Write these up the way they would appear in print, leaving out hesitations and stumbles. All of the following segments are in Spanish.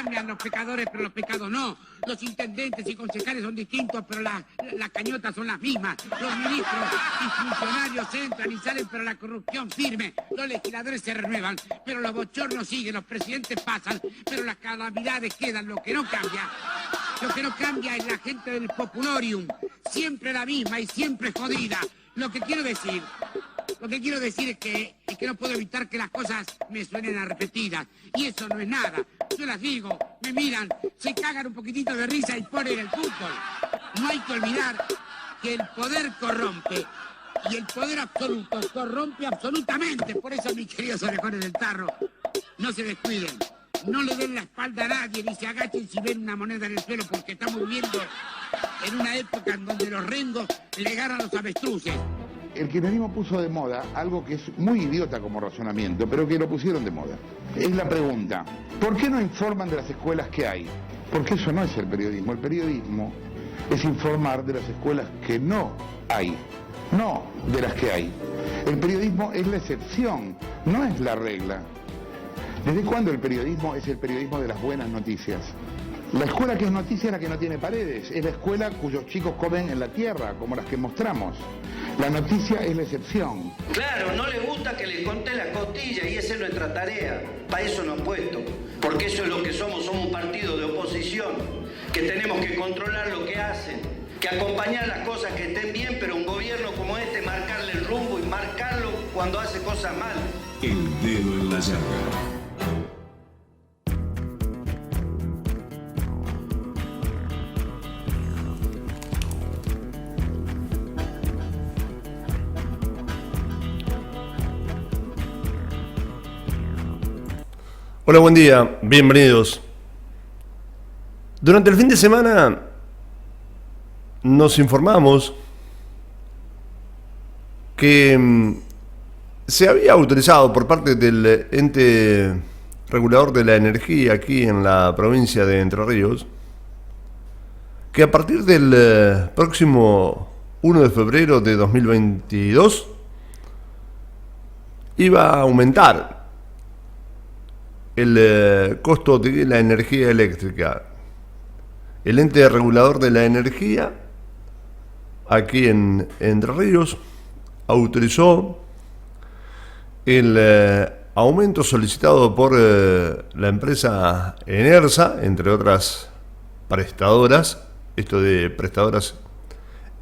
cambian los pecadores, pero los pecados no. Los intendentes y concejales son distintos, pero las cañotas son las mismas. Los ministros y funcionarios entran y salen, pero la corrupción firme. Los legisladores se renuevan, pero los bochornos siguen. Los presidentes pasan, pero las calamidades quedan. Lo que no cambia es la gente del populorium. Siempre la misma y siempre jodida. Lo que quiero decir es que no puedo evitar que las cosas me suenen a repetidas. Y eso no es nada. Yo las digo, me miran, se cagan un poquitito de risa y ponen el fútbol. No hay que olvidar que el poder corrompe. Y el poder absoluto corrompe absolutamente. Por eso, mis queridos orejones del tarro, no se descuiden. No le den la espalda a nadie, ni se agachen si ven una moneda en el suelo, porque estamos viviendo en una época en donde los rengos le ganan a los avestruces. El kirchnerismo puso de moda algo que es muy idiota como razonamiento, pero que lo pusieron de moda. Es la pregunta, ¿por qué no informan de las escuelas que hay? Porque eso no es el periodismo. El periodismo es informar de las escuelas que no hay, no de las que hay. El periodismo es la excepción, no es la regla. ¿Desde cuándo el periodismo es el periodismo de las buenas noticias? La escuela que es noticia es la que no tiene paredes, es la escuela cuyos chicos comen en la tierra, como las que mostramos. La noticia es la excepción. Claro, no les gusta que les conté las costillas y esa es nuestra tarea. Para eso nos han puesto, porque eso es lo que somos un partido de oposición, que tenemos que controlar lo que hacen, que acompañar las cosas que estén bien, pero un gobierno como este marcarle el rumbo y marcarlo cuando hace cosas mal. El dedo en la llaga. Hola, buen día, bienvenidos. Durante el fin de semana nos informamos que se había autorizado por parte del ente regulador de la energía aquí en la provincia de Entre Ríos que a partir del próximo 1 de febrero de 2022 iba a aumentar el costo de la energía eléctrica. El ente regulador de la energía aquí en Entre Ríos autorizó el aumento solicitado por la empresa Enersa, entre otras prestadoras. Esto de prestadoras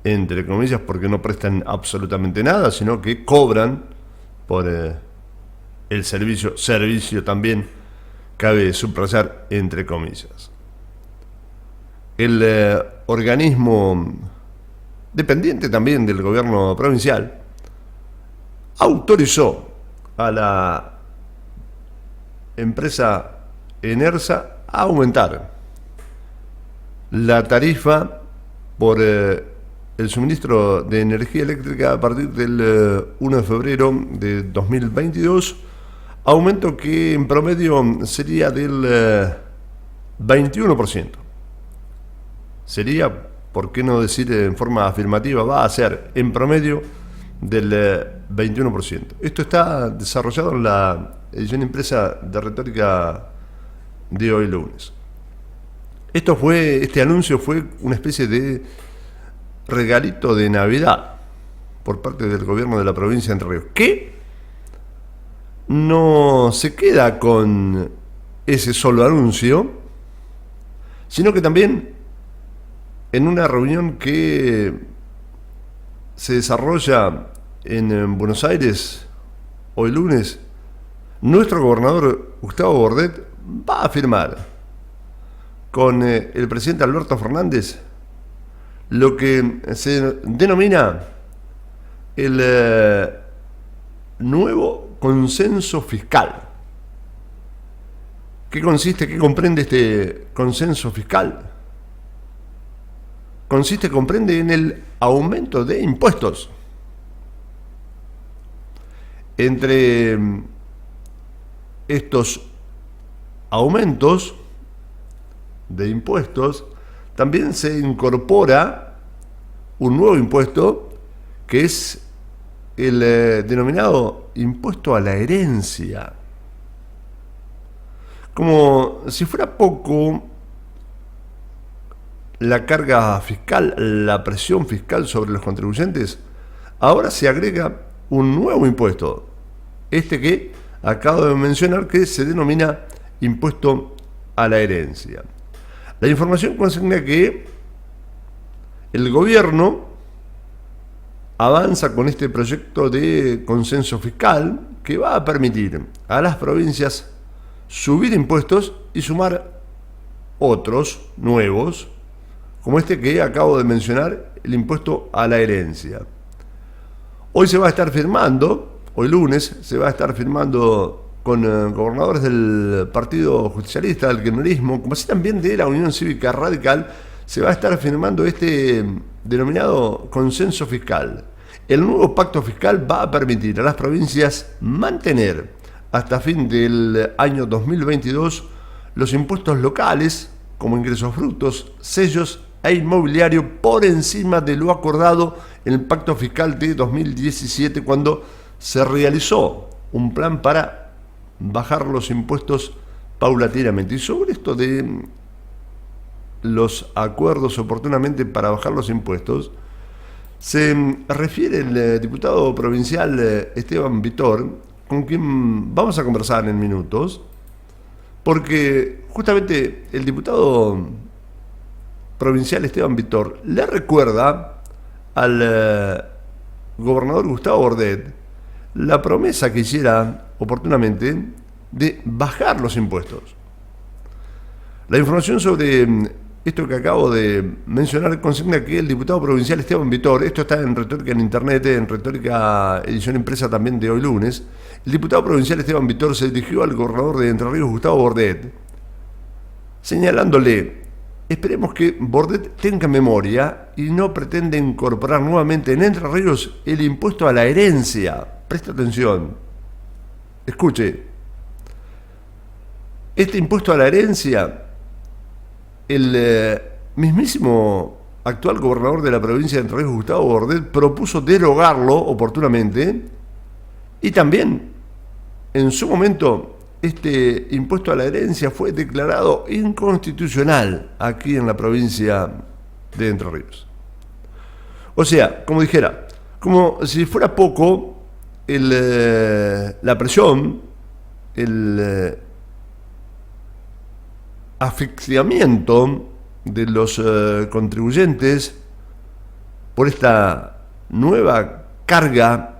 entre comillas porque no prestan absolutamente nada, sino que cobran por el servicio también cabe subrayar entre comillas. El organismo dependiente también del gobierno provincial autorizó a la empresa Enersa a aumentar la tarifa por el suministro de energía eléctrica a partir del 1 de febrero de 2022, aumento que en promedio sería del 21%. Sería, por qué no decir en forma afirmativa, va a ser en promedio del 21%. Esto está desarrollado en la edición impresa de Retórica de hoy lunes. Este anuncio fue una especie de regalito de Navidad por parte del gobierno de la provincia de Entre Ríos, que no se queda con ese solo anuncio, sino que también en una reunión que se desarrolla en Buenos Aires hoy lunes, nuestro gobernador Gustavo Bordet va a firmar con el presidente Alberto Fernández lo que se denomina el nuevo consenso fiscal. ¿Qué comprende este consenso fiscal? Comprende en el aumento de impuestos. Entre estos aumentos de impuestos también se incorpora un nuevo impuesto que es el denominado impuesto a la herencia. Como si fuera poco, la carga fiscal, la presión fiscal sobre los contribuyentes, ahora se agrega un nuevo impuesto, este que acabo de mencionar, que se denomina impuesto a la herencia. La información consigna que el gobierno avanza con este proyecto de consenso fiscal que va a permitir a las provincias subir impuestos y sumar otros nuevos, como este que acabo de mencionar, el impuesto a la herencia. Hoy se va a estar firmando, hoy lunes, se va a estar firmando con gobernadores del Partido Justicialista, del Kirchnerismo, como así también de la Unión Cívica Radical, se va a estar firmando este denominado consenso fiscal. El nuevo pacto fiscal va a permitir a las provincias mantener hasta fin del año 2022 los impuestos locales, como ingresos brutos, sellos e inmobiliario, por encima de lo acordado en el pacto fiscal de 2017, cuando se realizó un plan para bajar los impuestos paulatinamente. Y sobre esto de los acuerdos oportunamente para bajar los impuestos, se refiere el diputado provincial Esteban Vitor, con quien vamos a conversar en minutos, porque justamente el diputado provincial Esteban Vitor le recuerda al gobernador Gustavo Bordet la promesa que hiciera oportunamente de bajar los impuestos. La información sobre esto que acabo de mencionar consigna que el diputado provincial Esteban Vitor, esto está en Retórica en Internet, en Retórica edición impresa también de hoy lunes, el diputado provincial Esteban Vitor se dirigió al gobernador de Entre Ríos, Gustavo Bordet, señalándole: esperemos que Bordet tenga memoria y no pretenda incorporar nuevamente en Entre Ríos el impuesto a la herencia. Presta atención, escuche, este impuesto a la herencia, el mismísimo actual gobernador de la provincia de Entre Ríos, Gustavo Bordet, propuso derogarlo oportunamente, y también en su momento este impuesto a la herencia fue declarado inconstitucional aquí en la provincia de Entre Ríos. O sea, como dijera, como si fuera poco, la presión, el asfixiamiento de los contribuyentes por esta nueva carga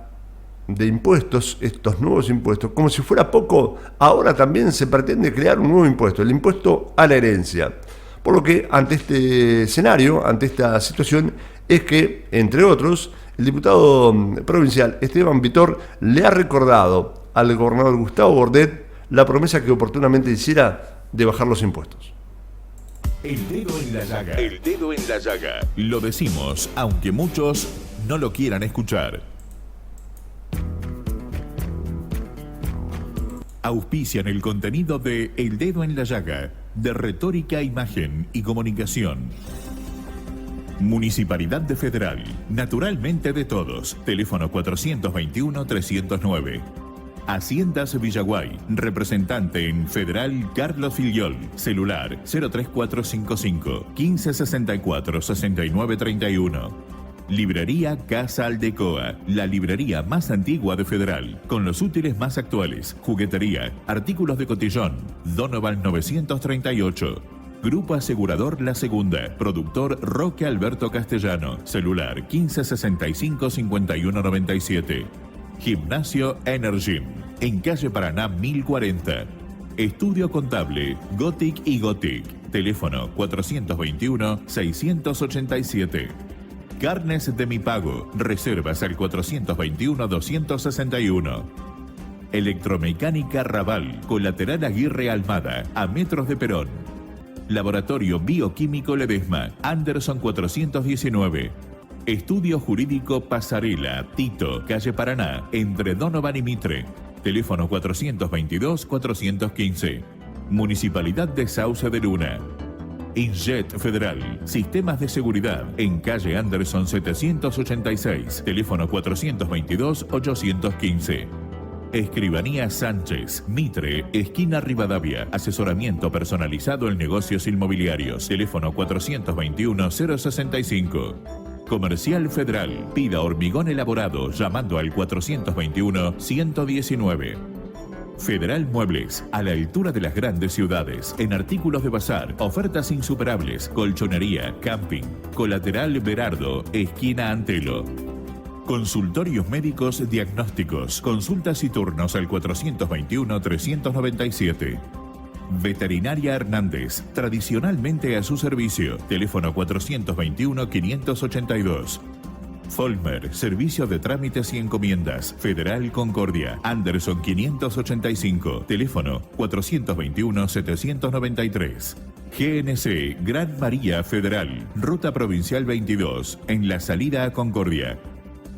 de impuestos, estos nuevos impuestos, como si fuera poco, ahora también se pretende crear un nuevo impuesto, el impuesto a la herencia. Por lo que ante este escenario, ante esta situación, es que, entre otros, el diputado provincial Esteban Vitor le ha recordado al gobernador Gustavo Bordet la promesa que oportunamente hiciera de bajar los impuestos. El dedo en la llaga. El dedo en la llaga. Lo decimos, aunque muchos no lo quieran escuchar. Auspician el contenido de El Dedo en la Llaga, de Retórica, Imagen y Comunicación. Municipalidad de Federal, naturalmente de todos. Teléfono 421-309. Haciendas Villaguay, representante en Federal Carlos Filiol, celular 03455 1564 6931. Librería Casa Aldecoa, la librería más antigua de Federal, con los útiles más actuales, juguetería, artículos de cotillón, Donovan 938. Grupo Asegurador La Segunda, productor Roque Alberto Castellano, celular 1565 5197. Gimnasio Energym, en calle Paraná 1040. Estudio Contable, Gothic y Gothic, teléfono 421-687. Carnes de Mi Pago, reservas al 421-261. Electromecánica Raval, colateral Aguirre Almada, a metros de Perón. Laboratorio Bioquímico Ledesma, Anderson 419. Estudio Jurídico Pasarela, Tito, calle Paraná, entre Donovan y Mitre. Teléfono 422-415. Municipalidad de Sauce de Luna. Injet Federal, sistemas de seguridad, en calle Anderson 786, teléfono 422-815. Escribanía Sánchez, Mitre, esquina Rivadavia. Asesoramiento personalizado en negocios inmobiliarios. Teléfono 421-065. Comercial Federal. Pida hormigón elaborado llamando al 421-119. Federal Muebles, a la altura de las grandes ciudades, en artículos de bazar, ofertas insuperables, colchonería, camping. Colateral Berardo, esquina Antelo. Consultorios médicos diagnósticos, consultas y turnos al 421-397. Veterinaria Hernández, tradicionalmente a su servicio. Teléfono 421-582. Folmer, servicio de trámites y encomiendas. Federal Concordia, Anderson 585. Teléfono 421-793. GNC, Gran María Federal, Ruta Provincial 22, en la salida a Concordia.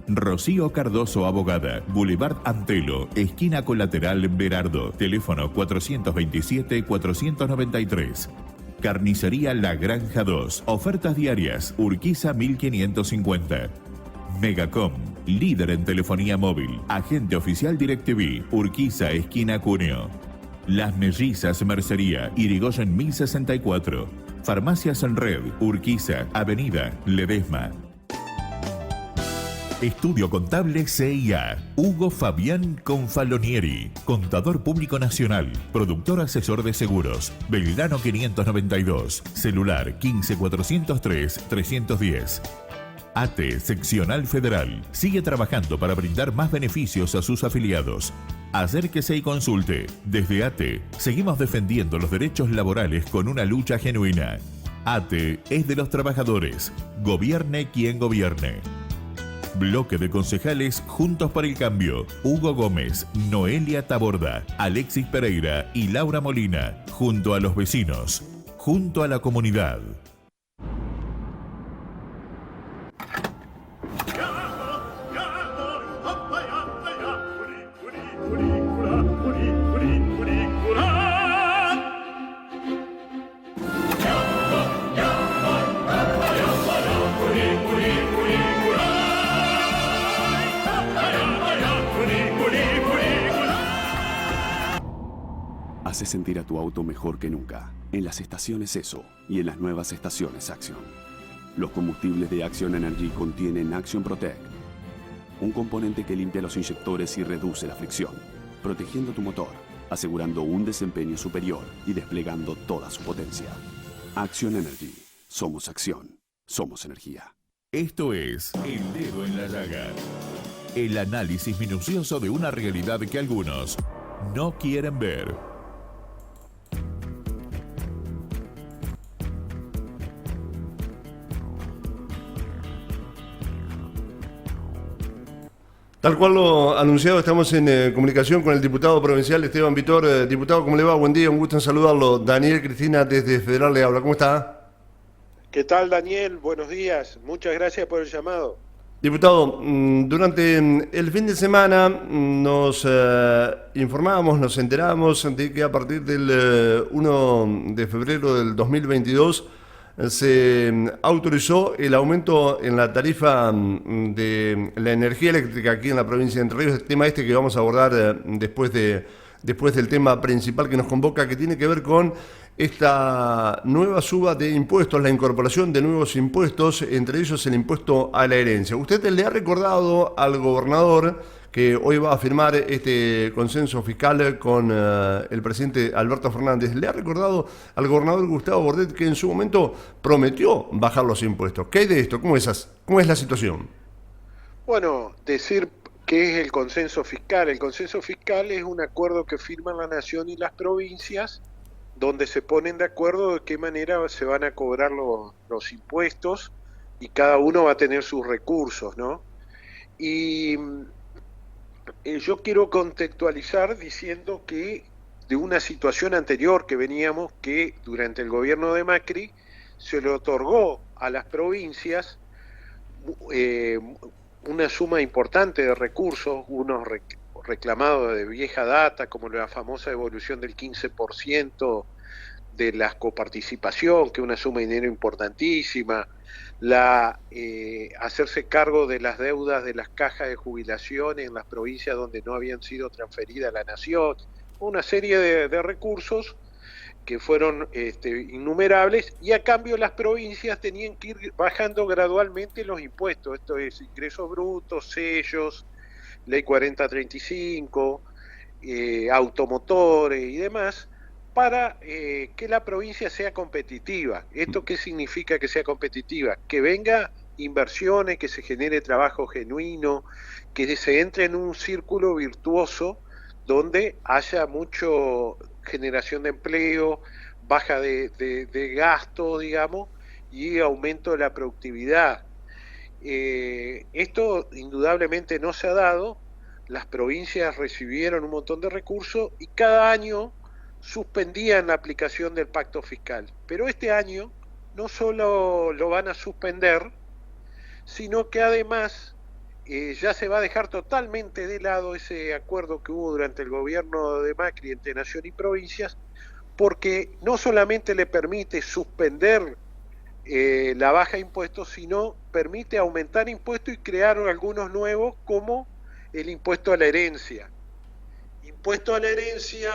Rocío Cardoso Abogada, Boulevard Antelo, esquina Colateral Berardo. Teléfono 427-493. Carnicería La Granja 2. Ofertas diarias. Urquiza 1550. Megacom, líder en telefonía móvil. Agente oficial DirecTV. Urquiza, esquina Cuneo. Las Mellizas Mercería, Irigoyen 1064. Farmacias en Red, Urquiza, Avenida Ledesma. Estudio Contable CIA. Hugo Fabián Confalonieri, Contador Público Nacional, Productor Asesor de Seguros, Belgrano 592, celular 15403-310. ATE Seccional Federal. Sigue trabajando para brindar más beneficios a sus afiliados. Acérquese y consulte. Desde ATE, seguimos defendiendo los derechos laborales con una lucha genuina. ATE es de los trabajadores. Gobierne quien gobierne. Bloque de concejales Juntos por el Cambio. Hugo Gómez, Noelia Taborda, Alexis Pereira y Laura Molina. Junto a los vecinos. Junto a la comunidad. Hace sentir a tu auto mejor que nunca. En las estaciones ESO y en las nuevas estaciones Action. Los combustibles de Action Energy contienen Action Protect, un componente que limpia los inyectores y reduce la fricción, protegiendo tu motor, asegurando un desempeño superior y desplegando toda su potencia. Action Energy. Somos acción. Somos energía. Esto es El Dedo en la Llaga. El análisis minucioso de una realidad que algunos no quieren ver. Tal cual lo anunciado, estamos en comunicación con el diputado provincial Esteban Vitor. Diputado, ¿cómo le va? Buen día, un gusto en saludarlo. Daniel Cristina desde Federal le habla. ¿Cómo está? ¿Qué tal, Daniel? Buenos días. Muchas gracias por el llamado. Diputado, durante el fin de semana nos informamos, nos enteramos de que a partir del 1 de febrero del 2022 se autorizó el aumento en la tarifa de la energía eléctrica aquí en la provincia de Entre Ríos, el tema que vamos a abordar después del tema principal que nos convoca, que tiene que ver con esta nueva suba de impuestos, la incorporación de nuevos impuestos, entre ellos el impuesto a la herencia. ¿Usted le ha recordado al gobernador que hoy va a firmar este consenso fiscal con el presidente Alberto Fernández? ¿Le ha recordado al gobernador Gustavo Bordet que en su momento prometió bajar los impuestos? ¿Qué hay de esto? ¿Cómo es la situación? Bueno, decir qué es el consenso fiscal. El consenso fiscal es un acuerdo que firman la nación y las provincias, donde se ponen de acuerdo de qué manera se van a cobrar los impuestos y cada uno va a tener sus recursos, ¿no? Y yo quiero contextualizar diciendo que de una situación anterior que veníamos, que durante el gobierno de Macri se le otorgó a las provincias una suma importante de recursos, unos reclamados de vieja data, como la famosa devolución del 15% de la coparticipación, que es una suma de dinero importantísima, hacerse cargo de las deudas de las cajas de jubilación en las provincias donde no habían sido transferidas a la nación, una serie de recursos que fueron innumerables, y a cambio las provincias tenían que ir bajando gradualmente los impuestos, esto es ingresos brutos, sellos, ley 4035, automotores y demás, para que la provincia sea competitiva. ¿Esto qué significa que sea competitiva? Que venga inversiones, que se genere trabajo genuino, que se entre en un círculo virtuoso donde haya mucho generación de empleo, baja de gasto, digamos, y aumento de la productividad. Esto indudablemente no se ha dado. Las provincias recibieron un montón de recursos y cada año suspendían la aplicación del pacto fiscal. Pero este año no solo lo van a suspender, sino que además ya se va a dejar totalmente de lado ese acuerdo que hubo durante el gobierno de Macri entre Nación y provincias, porque no solamente le permite suspender la baja de impuestos, sino permite aumentar impuestos y crear algunos nuevos, como el impuesto a la herencia. Impuesto a la herencia,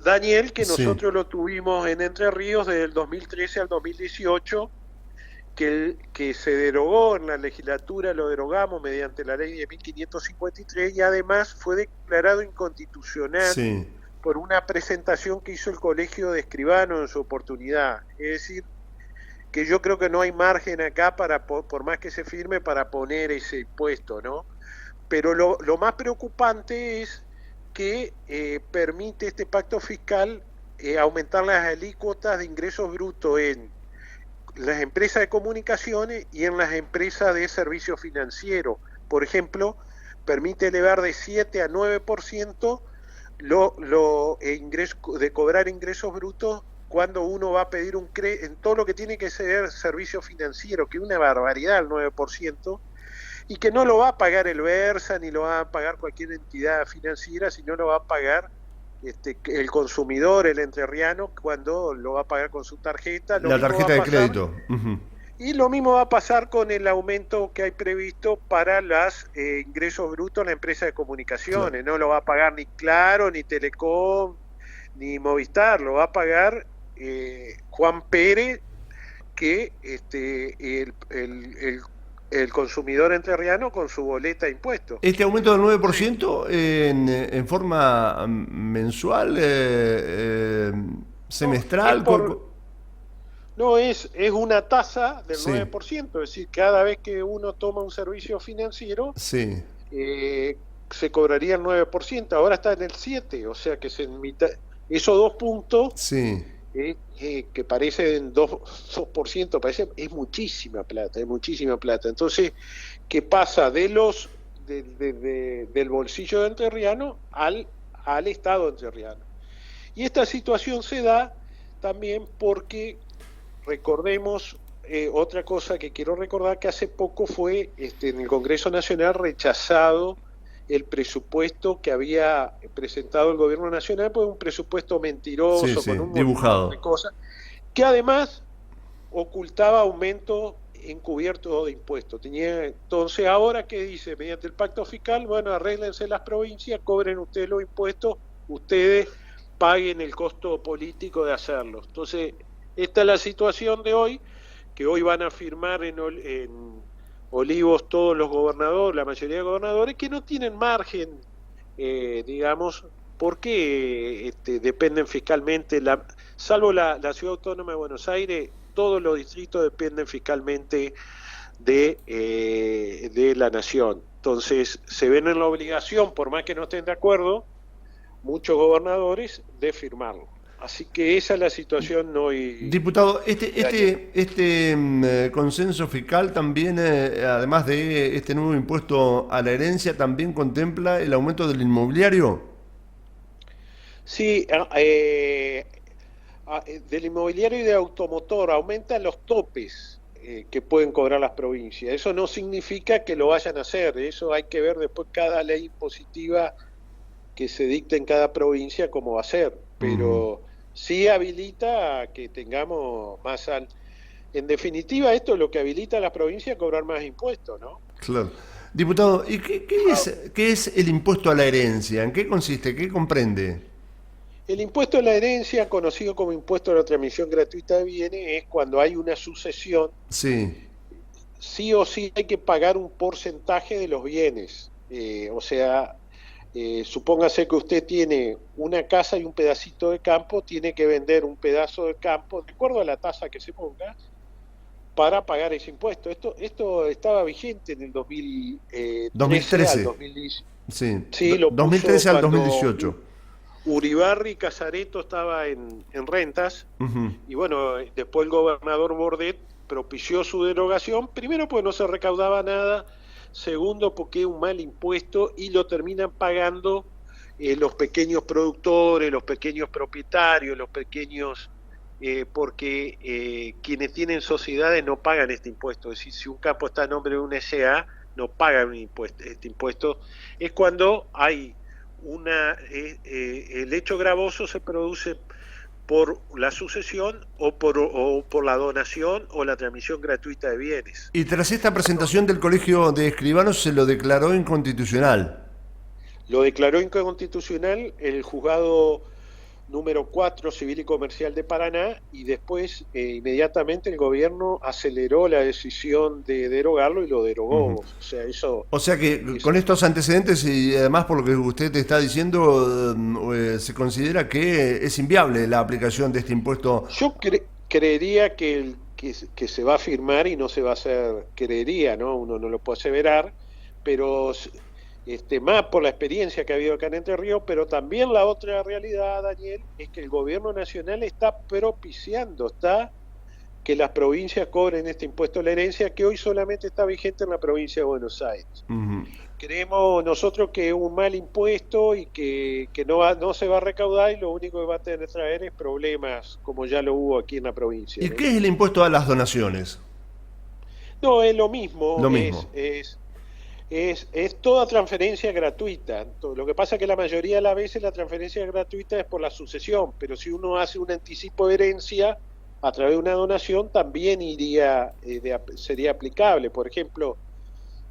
Daniel, que nosotros lo tuvimos en Entre Ríos desde el 2013 al 2018, que se derogó en la legislatura, lo derogamos mediante la ley de 1553, y además fue declarado inconstitucional por una presentación que hizo el Colegio de Escribanos en su oportunidad. Es decir, que yo creo que no hay margen acá para, por más que se firme, para poner ese impuesto, ¿no? Pero lo más preocupante es que permite este pacto fiscal aumentar las alícuotas de ingresos brutos en las empresas de comunicaciones y en las empresas de servicios financieros. Por ejemplo, permite elevar de 7 a 9% de cobrar ingresos brutos cuando uno va a pedir un crédito, en todo lo que tiene que ser servicio financiero, que es una barbaridad el 9%, y que no lo va a pagar el Versa, ni lo va a pagar cualquier entidad financiera, sino lo va a pagar el consumidor, el entrerriano, cuando lo va a pagar con su tarjeta. La tarjeta de crédito. Y lo mismo va a pasar con el aumento que hay previsto para los ingresos brutos en la empresa de comunicaciones. No lo va a pagar ni Claro, ni Telecom, ni Movistar, lo va a pagar Juan Pérez, que el consumidor entrerriano con su boleta de impuestos. ¿Este aumento del 9% en forma mensual, semestral? No, es una tasa del 9%, es decir, cada vez que uno toma un servicio financiero, se cobraría el 9%, ahora está en el 7%, o sea que esos 2 puntos, que parecen 2%, parece, es muchísima plata, Entonces, ¿qué pasa del bolsillo de entrerriano al Estado entrerriano? Y esta situación se da también porque, recordemos, otra cosa que quiero recordar, que hace poco fue en el Congreso Nacional rechazado el presupuesto que había presentado el Gobierno Nacional, pues un presupuesto mentiroso, con un montón de cosas, que además ocultaba aumento encubierto de impuestos. Entonces, ahora, ¿qué dice? Mediante el pacto fiscal, bueno, arréglense las provincias, cobren ustedes los impuestos, ustedes paguen el costo político de hacerlo. Entonces, esta es la situación de hoy, que hoy van a firmar en Olivos todos los gobernadores, la mayoría de gobernadores, que no tienen margen, digamos, porque dependen fiscalmente, salvo la Ciudad Autónoma de Buenos Aires, todos los distritos dependen fiscalmente de la nación. Entonces, se ven en la obligación, por más que no estén de acuerdo, muchos gobernadores, de firmarlo. Así que esa es la situación hoy. Diputado, este consenso fiscal también, además de este nuevo impuesto a la herencia, ¿también contempla el aumento del inmobiliario? Sí, del inmobiliario y de automotor, aumentan los topes que pueden cobrar las provincias. Eso no significa que lo vayan a hacer, eso hay que ver después cada ley impositiva que se dicte en cada provincia cómo va a ser, pero sí habilita a que tengamos más... En definitiva, esto es lo que habilita a las provincias a cobrar más impuestos, ¿no? Claro. Diputado, ¿y qué es el impuesto a la herencia? ¿En qué consiste? ¿Qué comprende? El impuesto a la herencia, conocido como impuesto a la transmisión gratuita de bienes, es cuando hay una sucesión, Sí. sí o sí hay que pagar un porcentaje de los bienes. O sea, supóngase que usted tiene una casa y un pedacito de campo, tiene que vender un pedazo de campo, de acuerdo a la tasa que se ponga, para pagar ese impuesto. Esto estaba vigente en el 2013 al 2010. Sí, Sí, lo 2013 al puso 2018. Uribarri Casareto estaba en rentas, Ujú. y bueno, después el gobernador Bordet propició su derogación, primero porque no se recaudaba nada, segundo porque es un mal impuesto y lo terminan pagando los pequeños productores, los pequeños propietarios, los pequeños, porque quienes tienen sociedades no pagan este impuesto. Es decir, si un campo está a nombre de una SA, no pagan un impuesto. Este impuesto es cuando hay el hecho gravoso se produce por la sucesión o por la donación o la transmisión gratuita de bienes. Y tras esta presentación del Colegio de Escribanos se lo declaró inconstitucional. Lo declaró inconstitucional el juzgado número 4 Civil y Comercial de Paraná, y después inmediatamente el gobierno aceleró la decisión de derogarlo y lo derogó. Uh-huh. O sea, eso... O sea que con estos antecedentes y además por lo que usted te está diciendo, se considera que es inviable la aplicación de este impuesto. Yo creería que se va a firmar y no se va a hacer, creería, ¿no? Uno no lo puede aseverar, pero... más por la experiencia que ha habido acá en Entre Ríos, pero también la otra realidad, Daniel, es que el gobierno nacional está propiciando, que las provincias cobren este impuesto a la herencia, que hoy solamente está vigente en la provincia de Buenos Aires. Uh-huh. Creemos nosotros que es un mal impuesto y que no se va a recaudar, y lo único que va a traer es problemas, como ya lo hubo aquí en la provincia. ¿Y ¿no? qué es el impuesto a las donaciones? No, es lo mismo. Lo mismo. Es toda transferencia gratuita. Lo que pasa es que la mayoría de las veces la transferencia gratuita es por la sucesión, pero si uno hace un anticipo de herencia a través de una donación, también sería aplicable. Por ejemplo,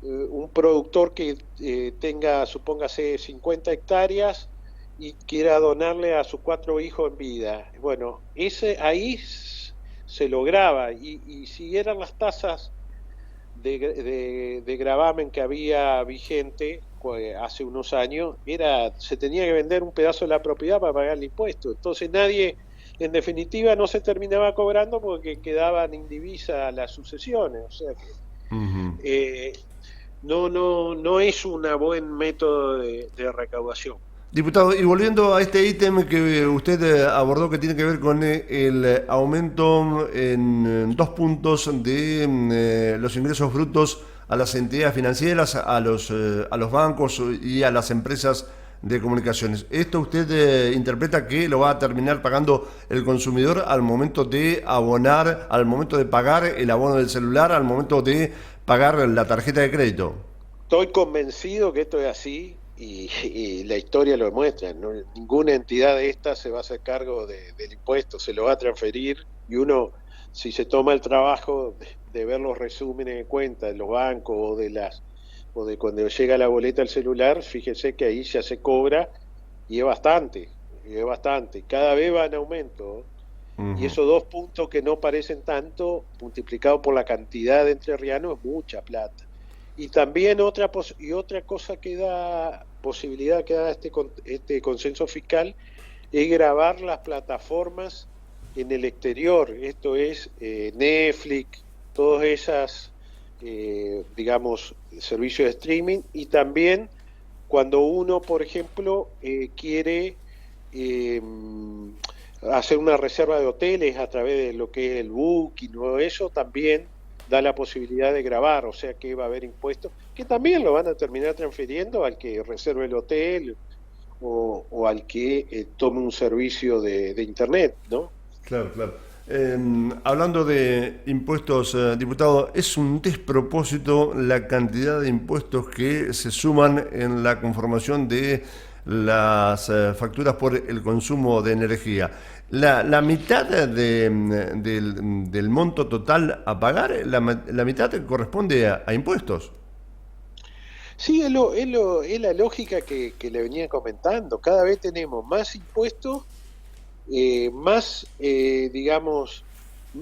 un productor que tenga, supóngase, 50 hectáreas y quiera donarle a sus 4 hijos en vida. Bueno, ahí se lo grava, y si eran las tasas de gravamen que había vigente hace unos años, se tenía que vender un pedazo de la propiedad para pagar el impuesto. Entonces nadie, en definitiva, no se terminaba cobrando porque quedaban indivisas las sucesiones. O sea que Uh-huh. no es un buen método de recaudación. Diputado, y volviendo a este ítem que usted abordó, que tiene que ver con el aumento en 2 puntos de los ingresos brutos a las entidades financieras, a los bancos y a las empresas de comunicaciones. ¿Esto usted interpreta que lo va a terminar pagando el consumidor al momento de abonar, al momento de pagar el abono del celular, al momento de pagar la tarjeta de crédito? Estoy convencido que esto es así. Y la historia lo demuestra, ¿no? Ninguna entidad de estas se va a hacer cargo del impuesto, se lo va a transferir, y uno, si se toma el trabajo de ver los resúmenes de cuentas de los bancos o de cuando llega la boleta al celular, fíjese que ahí ya se cobra, y es bastante, cada vez va en aumento. Uh-huh. Y esos 2 puntos que no parecen tanto, multiplicado por la cantidad de entrerrianos, es mucha plata. Y también otra cosa que da posibilidad que da este consenso fiscal es gravar las plataformas en el exterior. Esto es Netflix, todas esas, digamos, servicios de streaming, y también cuando uno, por ejemplo, quiere hacer una reserva de hoteles a través de lo que es el Booking o eso, también da la posibilidad de grabar, o sea que va a haber impuestos que también lo van a terminar transfiriendo al que reserve el hotel o al que tome un servicio de internet, ¿no? Claro, claro. Hablando de impuestos, diputado, es un despropósito la cantidad de impuestos que se suman en la conformación de las facturas por el consumo de energía. La mitad del monto total a pagar, la mitad corresponde a impuestos. Sí, es la lógica que le venía comentando. Cada vez tenemos más impuestos, digamos,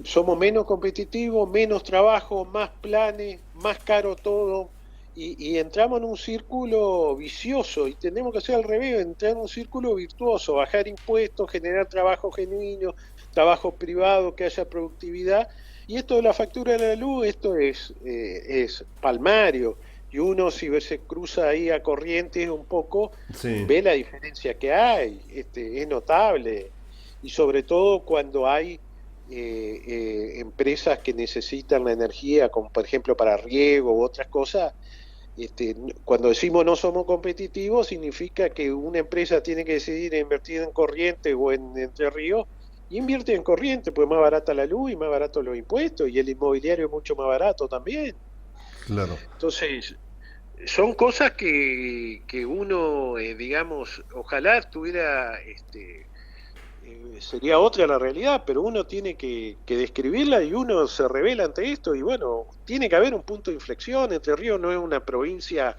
somos menos competitivos, menos trabajo, más planes, más caro todo, y entramos en un círculo vicioso, y tenemos que hacer al revés, entrar en un círculo virtuoso, bajar impuestos, generar trabajo genuino, trabajo privado, que haya productividad, y esto de la factura de la luz, esto es palmario, y uno si se cruza ahí a Corrientes un poco, Sí. ve la diferencia que hay, es notable, y sobre todo cuando hay empresas que necesitan la energía, como por ejemplo para riego u otras cosas. Cuando decimos no somos competitivos, significa que una empresa tiene que decidir invertir en Corrientes o en Entre Ríos, y invierte en Corrientes, pues más barata la luz y más barato los impuestos, y el inmobiliario es mucho más barato también. Claro. Entonces, son cosas que uno, digamos, ojalá tuviera, sería otra la realidad, pero uno tiene que describirla, y uno se revela ante esto, y bueno, tiene que haber un punto de inflexión. Entre Ríos no es una provincia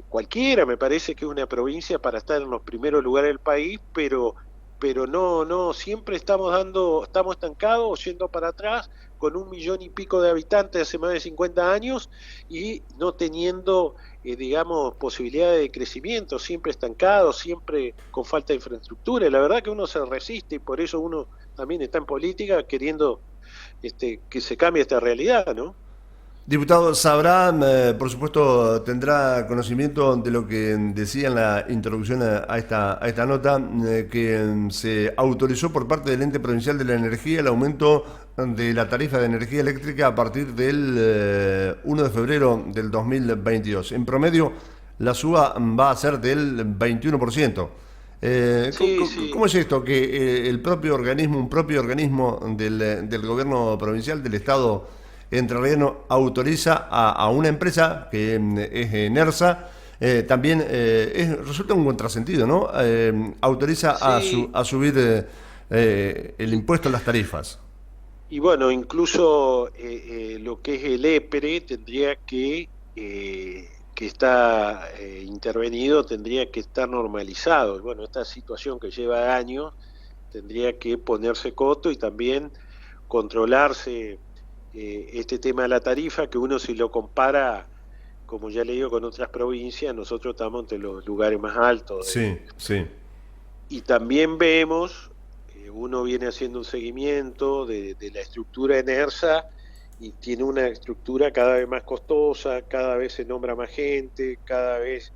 cualquiera, me parece que es una provincia para estar en los primeros lugares del país, pero no, siempre estamos estancados, yendo para atrás, con 1 millón y pico de habitantes hace más de 50 años, y no teniendo, digamos, posibilidades de crecimiento, siempre estancados, siempre con falta de infraestructura. Y la verdad que uno se resiste, y por eso uno también está en política queriendo que se cambie esta realidad, ¿no? Diputado, sabrá, por supuesto, tendrá conocimiento de lo que decía en la introducción a esta nota, que se autorizó por parte del Ente Provincial de la Energía el aumento de la tarifa de energía eléctrica a partir del 1 de febrero del 2022. En promedio, la suba va a ser del 21%. ¿Cómo es esto? Que un propio organismo del gobierno provincial, del Estado entrerriano, autoriza a una empresa que es NERSA, también resulta un contrasentido, ¿no? Autoriza Sí. a subir el impuesto a las tarifas. Y bueno, incluso lo que es el EPRE tendría que está intervenido, tendría que estar normalizado. Y bueno, esta situación que lleva años tendría que ponerse coto, y también controlarse este tema de la tarifa, que uno, si lo compara, como ya le digo, con otras provincias, nosotros estamos entre los lugares más altos. Sí, sí. Y también vemos, uno viene haciendo un seguimiento de la estructura de NERSA, y tiene una estructura cada vez más costosa, cada vez se nombra más gente, cada vez,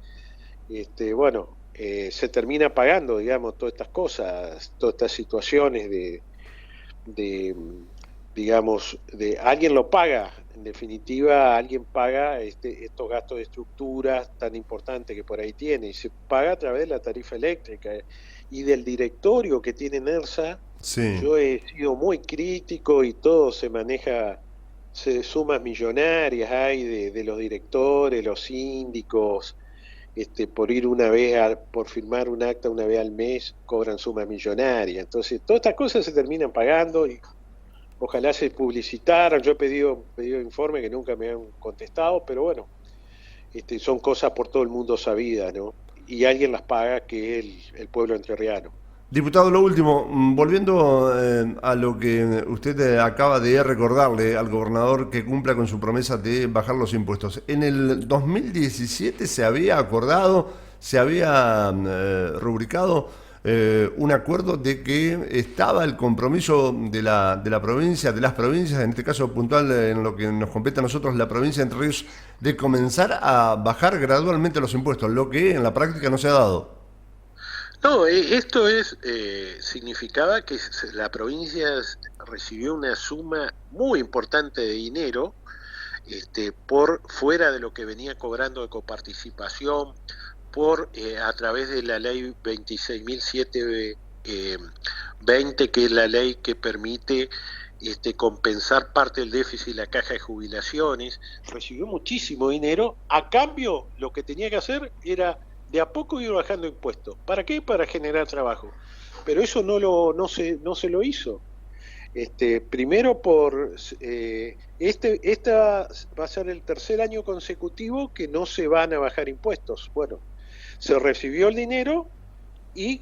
se termina pagando, digamos, todas estas cosas, todas estas situaciones digamos, alguien lo paga, en definitiva alguien paga estos gastos de estructura tan importantes que por ahí tiene, y se paga a través de la tarifa eléctrica y del directorio que tiene NERSA. Sí. Yo he sido muy crítico, y todo se maneja, sumas millonarias hay de los directores, los síndicos, por ir una vez, por firmar un acta una vez al mes, cobran sumas millonarias. Entonces, todas estas cosas se terminan pagando, y ojalá se publicitaran. Yo he pedido informes que nunca me han contestado, pero bueno, son cosas por todo el mundo sabidas, ¿no? Y alguien las paga, que es el pueblo entrerriano. Diputado, lo último, volviendo a lo que usted acaba de recordarle al gobernador, que cumpla con su promesa de bajar los impuestos. En el 2017 se había acordado, se había rubricado un acuerdo de que estaba el compromiso de la provincia, de las provincias, en este caso puntual en lo que nos compete a nosotros, la provincia de Entre Ríos, de comenzar a bajar gradualmente los impuestos, lo que en la práctica no se ha dado. No, esto significaba que la provincia recibió una suma muy importante de dinero, por fuera de lo que venía cobrando de coparticipación, a través de la ley 26.720, que es la ley que permite compensar parte del déficit de la caja de jubilaciones. Recibió muchísimo dinero. A cambio, lo que tenía que hacer era de a poco ir bajando impuestos. ¿Para qué? Para generar trabajo. Pero eso no se lo hizo. Primero esta va a ser el tercer año consecutivo que no se van a bajar impuestos. Bueno, se recibió el dinero y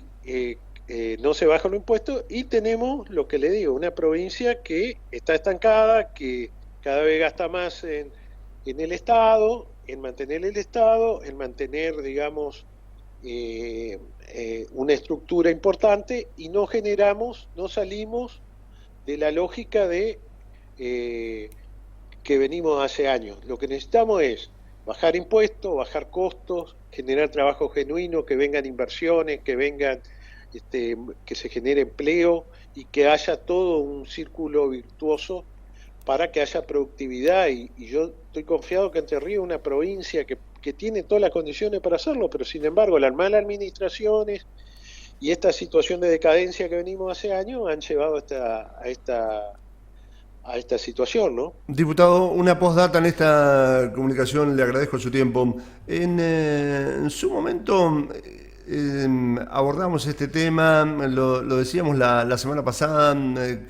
no se bajan los impuestos, y tenemos, lo que le digo, una provincia que está estancada, que cada vez gasta más en el Estado, en mantener el Estado, en mantener, digamos, una estructura importante, y no salimos de la lógica de que venimos hace años. Lo que necesitamos es bajar impuestos, bajar costos, generar trabajo genuino, que vengan inversiones, que se genere empleo y que haya todo un círculo virtuoso para que haya productividad. Y yo estoy confiado que Entre Ríos es una provincia que tiene todas las condiciones para hacerlo, pero sin embargo las malas administraciones y esta situación de decadencia que venimos hace años han llevado a esta situación, ¿no? Diputado, una postdata en esta comunicación, le agradezco su tiempo. En su momento abordamos este tema, lo decíamos la semana pasada,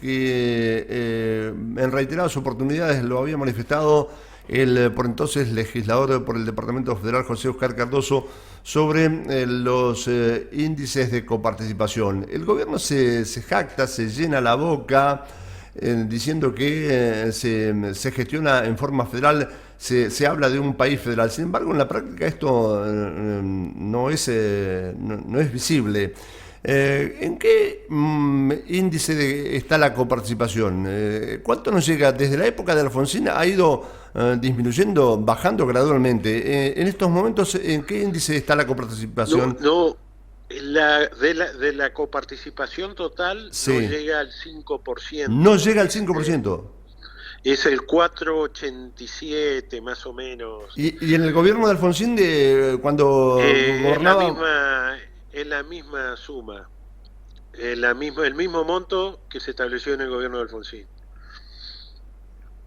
que en reiteradas oportunidades lo había manifestado el por entonces legislador por el Departamento Federal, José Oscar Cardoso, sobre los índices de coparticipación. El gobierno se jacta, se llena la boca diciendo que se gestiona en forma federal, se habla de un país federal. Sin embargo, en la práctica esto no es visible. ¿En qué índice está la coparticipación? ¿Cuánto nos llega? Desde la época de Alfonsín ha ido disminuyendo, bajando gradualmente. En estos momentos, ¿en qué índice está la coparticipación? De la coparticipación total, sí, no llega al 5%. No llega al 5%. Es el 4,87 más o menos. ¿Y en el gobierno de Alfonsín, cuando gobernaba? Es la misma suma, el mismo monto que se estableció en el gobierno de Alfonsín.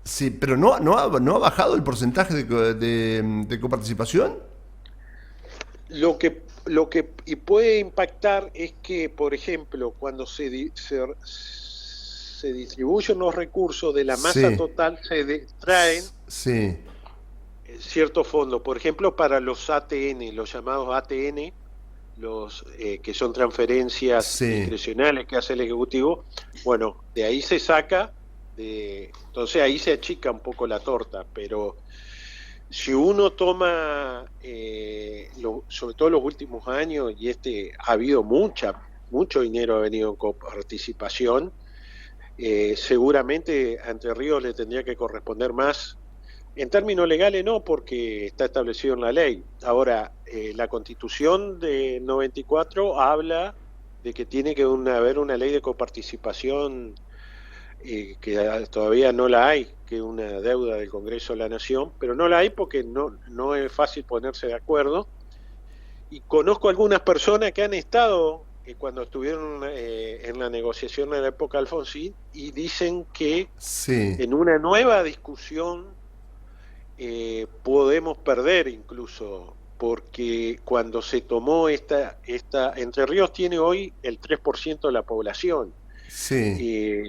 Sí, pero ¿no ha bajado el porcentaje de coparticipación? Lo que puede impactar es que, por ejemplo, cuando se distribuyen los recursos de la masa total, se detraen ciertos fondos. Por ejemplo, para los ATN, los llamados ATN, que son transferencias discrecionales que hace el Ejecutivo, bueno, de ahí se saca, entonces ahí se achica un poco la torta, pero si uno toma, sobre todo los últimos años, y ha habido mucho dinero ha venido en coparticipación, seguramente a Entre Ríos le tendría que corresponder más. En términos legales no, porque está establecido en la ley. Ahora, la Constitución de 94 habla de que tiene que haber una ley de coparticipación, que todavía no la hay, que es una deuda del Congreso de la Nación, pero no la hay porque no es fácil ponerse de acuerdo. Y conozco algunas personas que han estado cuando estuvieron en la negociación de la época de Alfonsín, y dicen que en una nueva discusión podemos perder incluso, porque cuando se tomó Entre Ríos tiene hoy el 3% de la población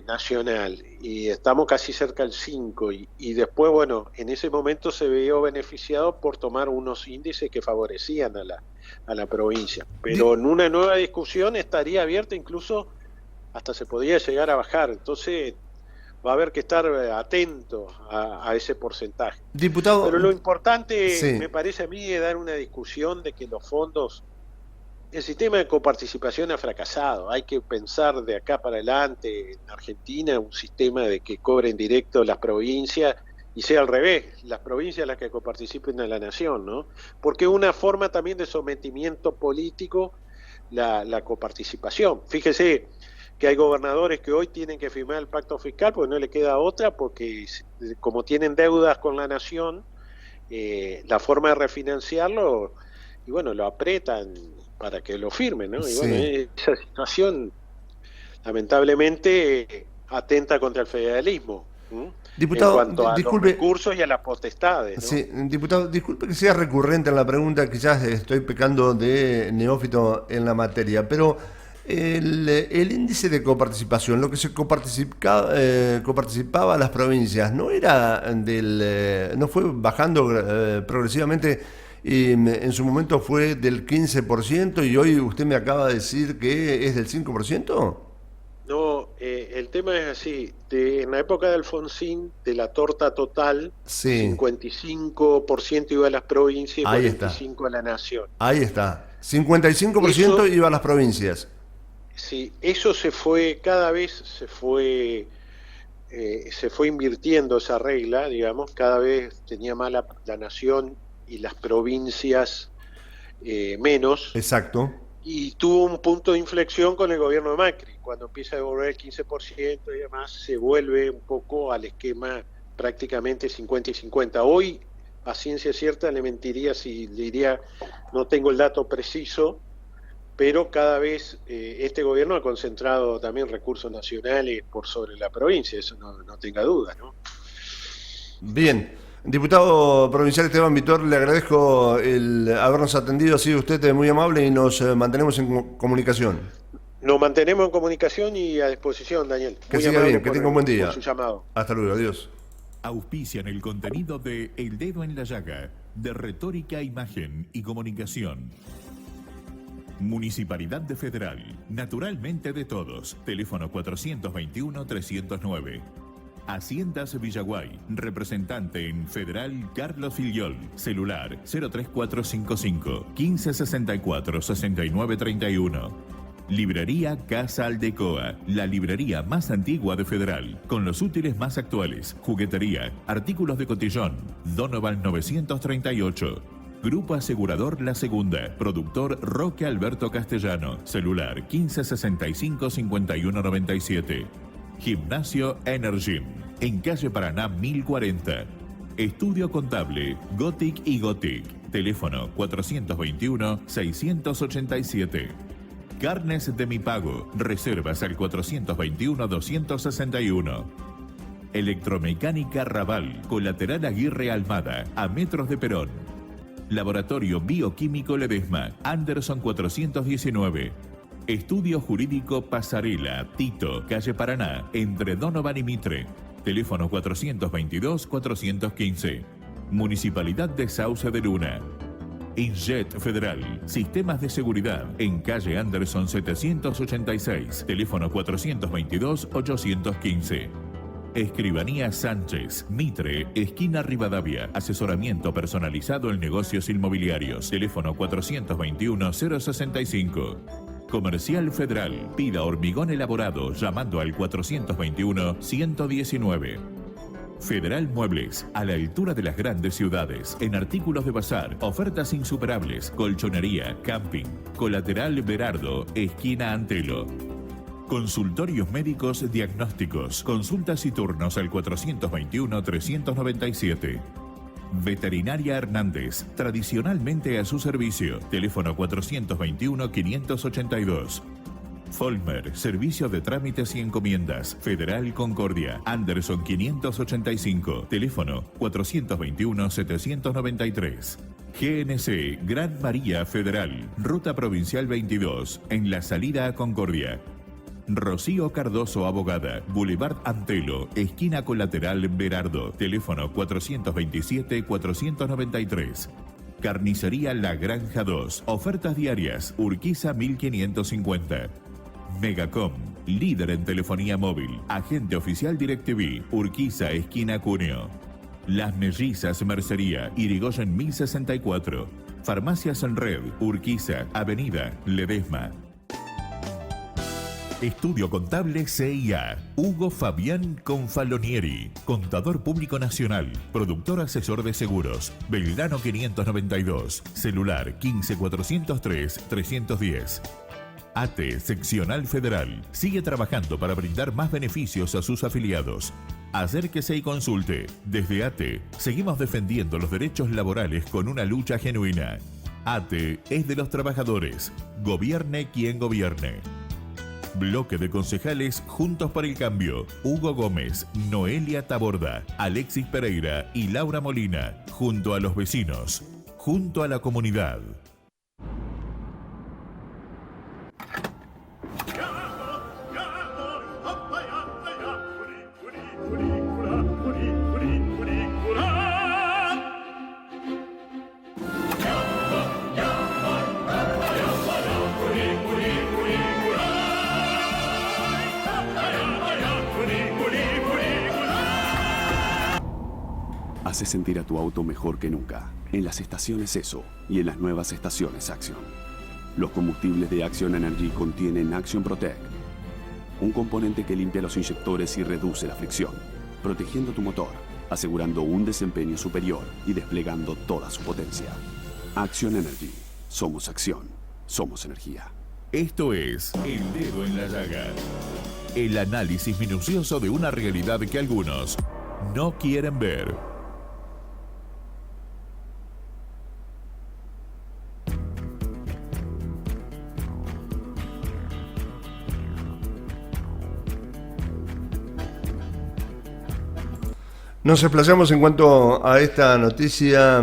nacional, y estamos casi cerca del 5%, y después, bueno, en ese momento se vio beneficiado por tomar unos índices que favorecían a la provincia, pero en una nueva discusión estaría abierta, incluso hasta se podría llegar a bajar. Entonces va a haber que estar atento a ese porcentaje. Diputado, pero lo importante, me parece a mí, es dar una discusión de que los fondos, el sistema de coparticipación ha fracasado. Hay que pensar de acá para adelante en Argentina un sistema de que cobren directo las provincias y sea al revés, las provincias las que coparticipen a la nación, ¿no? Porque es una forma también de sometimiento político la coparticipación. Fíjese que hay gobernadores que hoy tienen que firmar el pacto fiscal porque no le queda otra, porque como tienen deudas con la nación, la forma de refinanciarlo, y bueno, lo apretan para que lo firmen, ¿no? Y bueno, esa situación lamentablemente atenta contra el federalismo. Diputado, en cuanto a disculpe, los recursos y a las potestades, ¿no? Sí, diputado, disculpe que sea recurrente en la pregunta, quizás estoy pecando de neófito en la materia, pero el índice de coparticipación, lo que se coparticipaba a las provincias, ¿no era no fue bajando progresivamente? Y en su momento fue del 15% y hoy usted me acaba de decir que es del 5%. No, el tema es así. En la época de Alfonsín, de la torta total, Sí. 55% iba a las provincias y Ahí 45% a la nación. Ahí está. 55% iba a las provincias. Sí, eso se fue, cada vez se fue invirtiendo esa regla, digamos, cada vez tenía más la nación y las provincias menos. Exacto. Y tuvo un punto de inflexión con el gobierno de Macri. Cuando empieza a devolver el 15% y demás, se vuelve un poco al esquema prácticamente 50 y 50. Hoy, a ciencia cierta, le mentiría si le diría, no tengo el dato preciso, pero cada vez este gobierno ha concentrado también recursos nacionales por sobre la provincia, eso no tenga duda, ¿no? Bien. Diputado provincial Esteban Vitor, le agradezco el habernos atendido, ha sido usted muy amable y nos mantenemos en comunicación. Nos mantenemos en comunicación y a disposición, Daniel. Que Muy siga amable bien, que tenga un buen día. por su llamado. Hasta luego, adiós. Auspician el contenido de El Dedo en la Llaga, de Retórica, Imagen y Comunicación. Municipalidad de Federal, naturalmente de todos. Teléfono 421-309. Haciendas Villaguay, representante en Federal Carlos Filiol, celular 03455 1564 6931. Librería Casa Aldecoa, la librería más antigua de Federal, con los útiles más actuales, juguetería, artículos de cotillón, Donovan 938. Grupo Asegurador La Segunda, productor Roque Alberto Castellano, celular 1565 5197. Gimnasio Energym, en calle Paraná 1040. Estudio Contable, Gothic y Gothic. Teléfono 421-687. Carnes de Mi Pago, reservas al 421-261. Electromecánica Raval, colateral Aguirre Almada, a metros de Perón. Laboratorio Bioquímico Ledesma, Anderson 419. Estudio Jurídico Pasarela, Tito, calle Paraná, entre Donovan y Mitre. Teléfono 422-415. Municipalidad de Sauce de Luna. Injet Federal, sistemas de seguridad, en calle Anderson 786. Teléfono 422-815. Escribanía Sánchez, Mitre, esquina Rivadavia. Asesoramiento personalizado en negocios inmobiliarios. Teléfono 421-065. Comercial Federal. Pida hormigón elaborado llamando al 421-119. Federal Muebles, a la altura de las grandes ciudades. En artículos de bazar, ofertas insuperables, colchonería, camping. Colateral Berardo, esquina Antelo. Consultorios médicos diagnósticos. Consultas y turnos al 421-397. Veterinaria Hernández, tradicionalmente a su servicio. Teléfono 421-582. Folmer, servicio de trámites y encomiendas. Federal Concordia, Anderson 585. Teléfono 421-793. GNC, Gran María Federal, Ruta Provincial 22, en la salida a Concordia. Rocío Cardoso Abogada, Boulevard Antelo, esquina colateral Berardo, teléfono 427-493. Carnicería La Granja 2, ofertas diarias, Urquiza 1550. Megacom, líder en telefonía móvil, agente oficial DirecTV, Urquiza, esquina Cuneo. Las Mellizas Mercería, Irigoyen 1064. Farmacias en Red, Urquiza, Avenida Ledesma. Estudio Contable CIA, Hugo Fabián Confalonieri, Contador Público Nacional, Productor Asesor de Seguros, Belgrano 592, celular 15403-310. ATE Seccional Federal, sigue trabajando para brindar más beneficios a sus afiliados. Acérquese y consulte. Desde ATE, seguimos defendiendo los derechos laborales con una lucha genuina. ATE es de los trabajadores. Gobierne quien gobierne. Bloque de concejales Juntos por el Cambio. Hugo Gómez, Noelia Taborda, Alexis Pereira y Laura Molina. Junto a los vecinos. Junto a la comunidad. Hace sentir a tu auto mejor que nunca. En las estaciones ESO y en las nuevas estaciones Action. Los combustibles de Action Energy contienen Action Protect, un componente que limpia los inyectores y reduce la fricción, protegiendo tu motor, asegurando un desempeño superior y desplegando toda su potencia. Action Energy. Somos acción. Somos energía. Esto es El Dedo en la Llaga. El análisis minucioso de una realidad que algunos no quieren ver. Nos explayamos en cuanto a esta noticia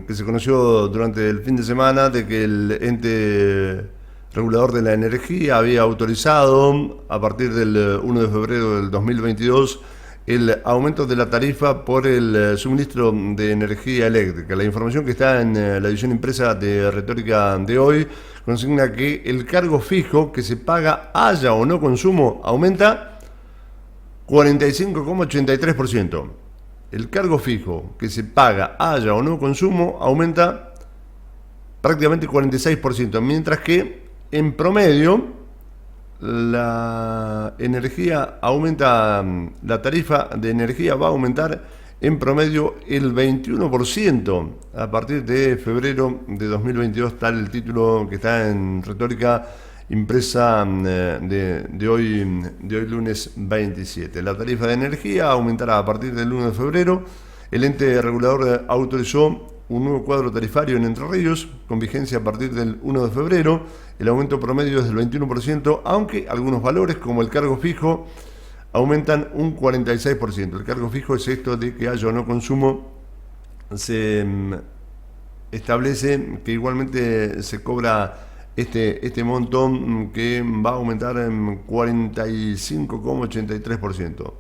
que se conoció durante el fin de semana de que el ente regulador de la energía había autorizado a partir del 1 de febrero del 2022 el aumento de la tarifa por el suministro de energía eléctrica. La información que está en la edición impresa de Retórica de hoy consigna que el cargo fijo que se paga haya o no consumo aumenta 45,83%. El cargo fijo que se paga haya o no consumo aumenta prácticamente 46%, mientras que en promedio la energía aumenta, la tarifa de energía va a aumentar en promedio el 21% a partir de febrero de 2022, tal el título que está en Retórica impresa de hoy lunes 27. La tarifa de energía aumentará a partir del 1 de febrero. El ente regulador autorizó un nuevo cuadro tarifario en Entre Ríos, con vigencia a partir del 1 de febrero. El aumento promedio es del 21%, aunque algunos valores, como el cargo fijo, aumentan un 46%. El cargo fijo es esto de que haya o no consumo. Se establece que igualmente se cobra este monto que va a aumentar en 45,83%.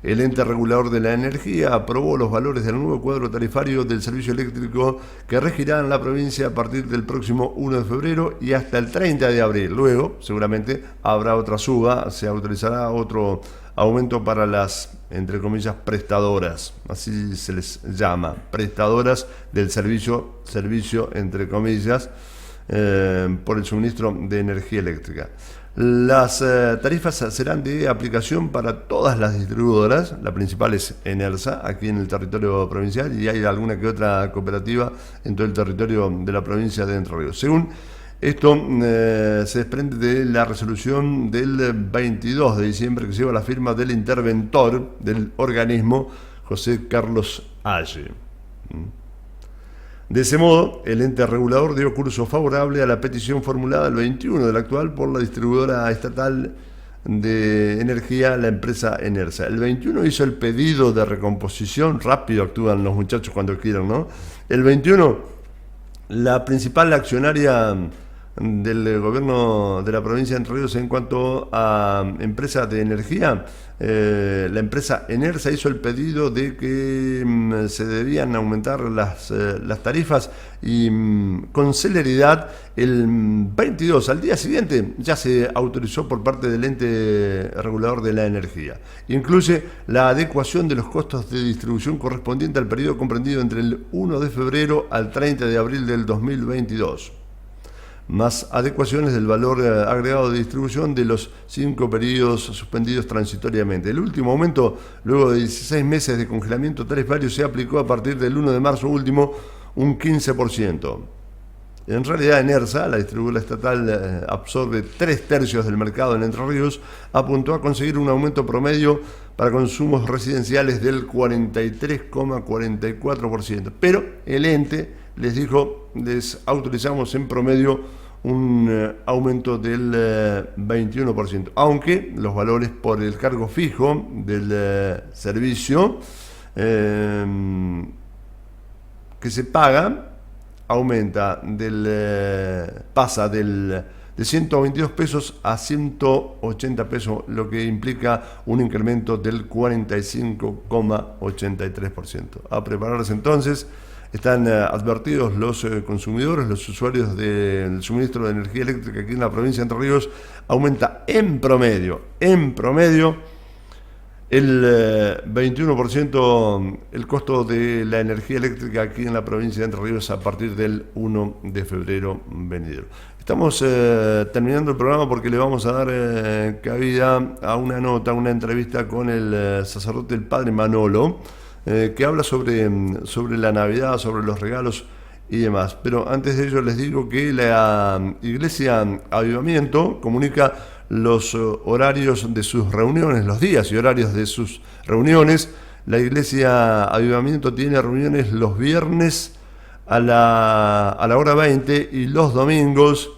El ente regulador de la energía aprobó los valores del nuevo cuadro tarifario del servicio eléctrico que regirá en la provincia a partir del próximo 1 de febrero y hasta el 30 de abril. Luego, seguramente, habrá otra suba, se autorizará otro aumento para las, entre comillas, prestadoras, así se les llama, prestadoras del servicio entre comillas, por el suministro de energía eléctrica. Las tarifas serán de aplicación para todas las distribuidoras. La principal es Enersa, aquí en el territorio provincial, y hay alguna que otra cooperativa en todo el territorio de la provincia de Entre Ríos. Según esto, se desprende de la resolución del 22 de diciembre que lleva la firma del interventor del organismo, José Carlos Alle. De ese modo, el ente regulador dio curso favorable a la petición formulada el 21 del actual por la distribuidora estatal de energía, la empresa Enersa. El 21 hizo el pedido de recomposición, rápido actúan los muchachos cuando quieran, ¿no? El 21, la principal accionaria del gobierno de la provincia de Entre Ríos en cuanto a empresas de energía, la empresa Enersa hizo el pedido de que se debían aumentar las tarifas y con celeridad el 22, al día siguiente, ya se autorizó por parte del ente regulador de la energía. Incluye la adecuación de los costos de distribución correspondiente al periodo comprendido entre el 1 de febrero al 30 de abril del 2022. Más adecuaciones del valor agregado de distribución de los 5 periodos suspendidos transitoriamente. El último aumento, luego de 16 meses de congelamiento tarifario, se aplicó a partir del 1 de marzo último, un 15%. En realidad, Enersa, la distribuidora estatal, absorbe 3/3 del mercado en Entre Ríos, apuntó a conseguir un aumento promedio para consumos residenciales del 43,44%. Pero el ente les dijo, les autorizamos en promedio un aumento del 21%, aunque los valores por el cargo fijo del servicio que se paga aumenta pasa de 122 pesos a 180 pesos, lo que implica un incremento del 45,83%. A prepararse entonces. Están advertidos los consumidores, los usuarios del suministro de energía eléctrica aquí en la provincia de Entre Ríos. Aumenta en promedio el 21% el costo de la energía eléctrica aquí en la provincia de Entre Ríos a partir del 1 de febrero venidero. Estamos terminando el programa porque le vamos a dar cabida a una entrevista con el sacerdote, el padre Manolo, que habla sobre la Navidad, sobre los regalos y demás. Pero antes de ello les digo que la Iglesia Avivamiento comunica los horarios de sus reuniones, los días y horarios de sus reuniones. La Iglesia Avivamiento tiene reuniones los viernes a la hora 20 y los domingos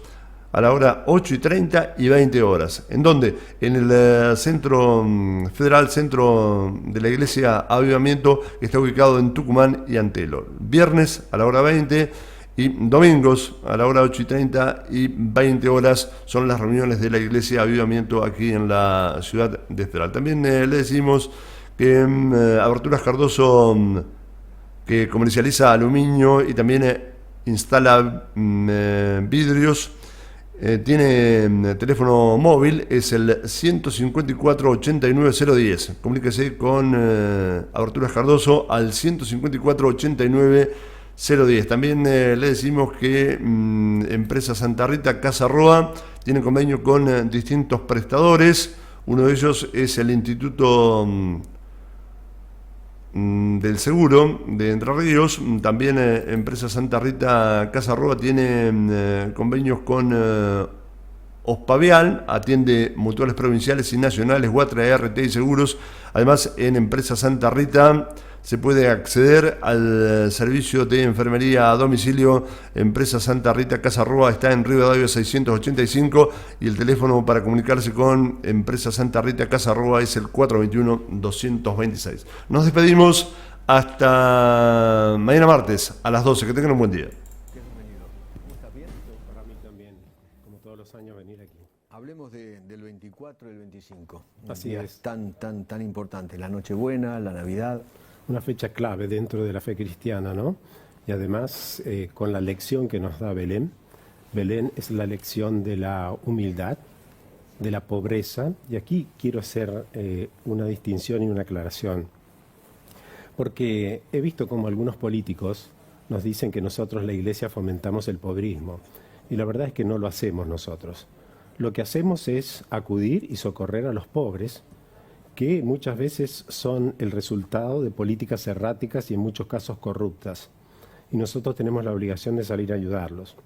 a la hora 8:30 y 20 horas. ¿En dónde? En el Centro Federal, Centro de la Iglesia Avivamiento, que está ubicado en Tucumán y Antelo. Viernes a la hora 20 y domingos a la hora 8:30 y 20 horas son las reuniones de la Iglesia Avivamiento aquí en la ciudad de Federal. También le decimos que Aberturas Cardoso, que comercializa aluminio y también instala vidrios, tiene teléfono móvil, es el 154 89 010. Comuníquese con Aberturas Cardoso al 154 89 010. También le decimos que Empresa Santa Rita Casa Roa tiene convenio con distintos prestadores. Uno de ellos es el Instituto del Seguro de Entre Ríos. También Empresa Santa Rita Casa Roa tiene convenios con Ospavial, atiende mutuales provinciales y nacionales, Guatra, RT y Seguros. Además, en Empresa Santa Rita se puede acceder al servicio de enfermería a domicilio. Empresa Santa Rita Casa Roa está en Rivadavia 685 y el teléfono para comunicarse con Empresa Santa Rita Casa Roa es el 421-226. Nos despedimos hasta mañana martes a las 12. Que tengan un buen día. Para mí también, como todos los años, venir aquí. Hablemos del 24 y el 25. Así Días es. tan importantes. La Nochebuena, la Navidad. Una fecha clave dentro de la fe cristiana, ¿no? Y además, con la lección que nos da Belén. Belén es la lección de la humildad, de la pobreza. Y aquí quiero hacer una distinción y una aclaración. Porque he visto como algunos políticos nos dicen que nosotros, la Iglesia, fomentamos el pobrismo. Y la verdad es que no lo hacemos nosotros. Lo que hacemos es acudir y socorrer a los pobres, que muchas veces son el resultado de políticas erráticas y en muchos casos corruptas. Y nosotros tenemos la obligación de salir a ayudarlos.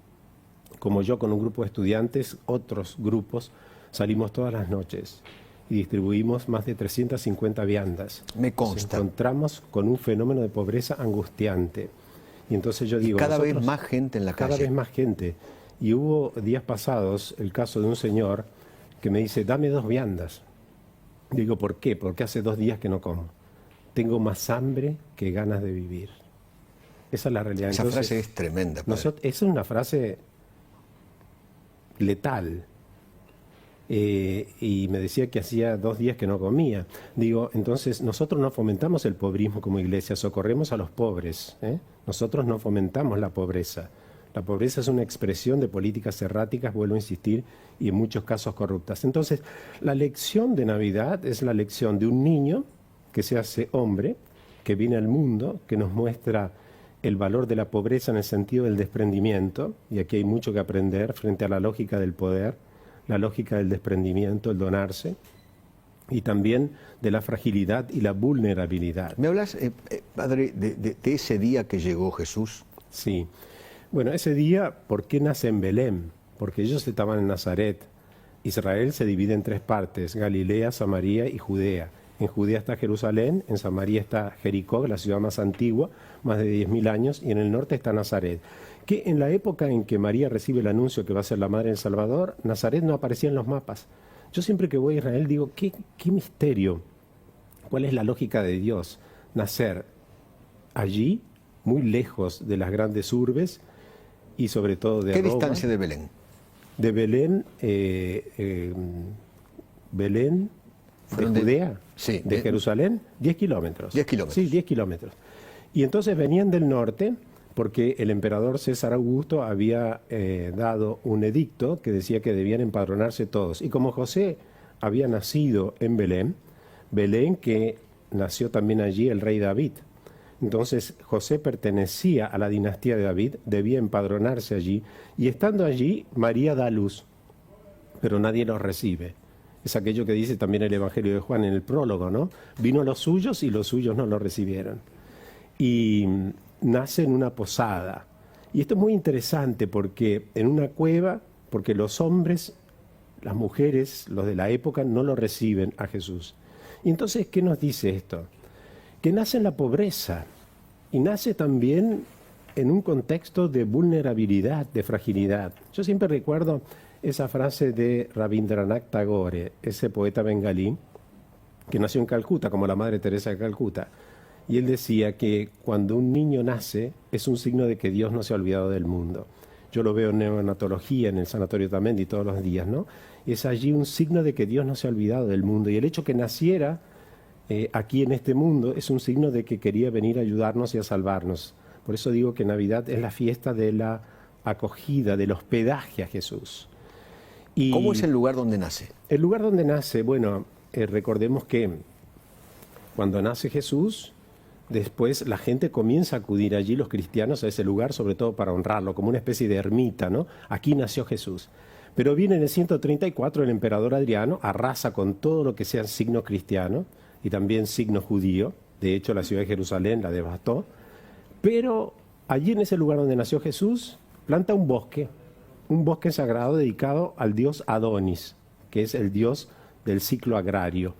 Como yo con un grupo de estudiantes, otros grupos, salimos todas las noches y distribuimos más de 350 viandas. Me consta. Nos encontramos con un fenómeno de pobreza angustiante. Y entonces yo digo... Y cada vez más gente en la calle. Cada vez más gente. Y hubo días pasados el caso de un señor que me dice, dame 2 viandas. Digo, ¿por qué? Porque hace 2 días que no como. Tengo más hambre que ganas de vivir. Esa es la realidad. Esa Entonces, frase es tremenda. Es una frase letal. Y me decía que hacía 2 días que no comía. Digo, entonces nosotros no fomentamos el pobrismo como iglesia, socorremos a los pobres. Nosotros no fomentamos la pobreza. La pobreza es una expresión de políticas erráticas, vuelvo a insistir, y en muchos casos corruptas. Entonces, la lección de Navidad es la lección de un niño que se hace hombre, que viene al mundo, que nos muestra el valor de la pobreza en el sentido del desprendimiento, y aquí hay mucho que aprender frente a la lógica del poder, la lógica del desprendimiento, el donarse, y también de la fragilidad y la vulnerabilidad. ¿Me hablas, padre, de ese día que llegó Jesús? Sí. Bueno, ese día, ¿por qué nace en Belén? Porque ellos estaban en Nazaret. Israel se divide en 3 partes, Galilea, Samaria y Judea. En Judea está Jerusalén, en Samaria está Jericó, la ciudad más antigua, más de 10.000 años, y en el norte está Nazaret. Que en la época en que María recibe el anuncio que va a ser la madre del Salvador, Nazaret no aparecía en los mapas. Yo siempre que voy a Israel digo, ¿qué misterio? ¿Cuál es la lógica de Dios? Nacer allí, muy lejos de las grandes urbes y sobre todo de ¿Qué Roma. distancia de Belén? De Belén, Belén, de Judea, sí, de Jerusalén, 10 kilómetros. 10 kilómetros. Sí, 10 kilómetros. Y entonces venían del norte porque el emperador César Augusto había dado un edicto que decía que debían empadronarse todos. Y como José había nacido en Belén, Belén que nació también allí el rey David. Entonces José pertenecía a la dinastía de David, debía empadronarse allí, y estando allí María da luz, pero nadie los recibe. Es aquello que dice también el Evangelio de Juan en el prólogo, ¿no? Vino a los suyos y los suyos no lo recibieron. Y nace en una posada. Y esto es muy interesante porque en una cueva, porque los hombres, las mujeres, los de la época, no lo reciben a Jesús. Y entonces, ¿qué nos dice esto? Que nace en la pobreza y nace también en un contexto de vulnerabilidad, de fragilidad. Yo siempre recuerdo esa frase de Rabindranath Tagore, ese poeta bengalí, que nació en Calcuta, como la Madre Teresa de Calcuta. Y él decía que cuando un niño nace es un signo de que Dios no se ha olvidado del mundo. Yo lo veo en neonatología, en el Sanatorio Tamendi todos los días, ¿no? Es allí un signo de que Dios no se ha olvidado del mundo. Y el hecho que naciera aquí en este mundo es un signo de que quería venir a ayudarnos y a salvarnos. Por eso digo que Navidad es la fiesta de la acogida, del hospedaje a Jesús. Y ¿cómo es el lugar donde nace? El lugar donde nace, bueno, recordemos que cuando nace Jesús, después la gente comienza a acudir allí, los cristianos, a ese lugar, sobre todo para honrarlo, como una especie de ermita, ¿no? Aquí nació Jesús. Pero viene en el 134 el emperador Adriano, arrasa con todo lo que sea signo cristiano y también signo judío. De hecho, la ciudad de Jerusalén la devastó. Pero allí en ese lugar donde nació Jesús, planta un bosque sagrado dedicado al dios Adonis, que es el dios del ciclo agrario.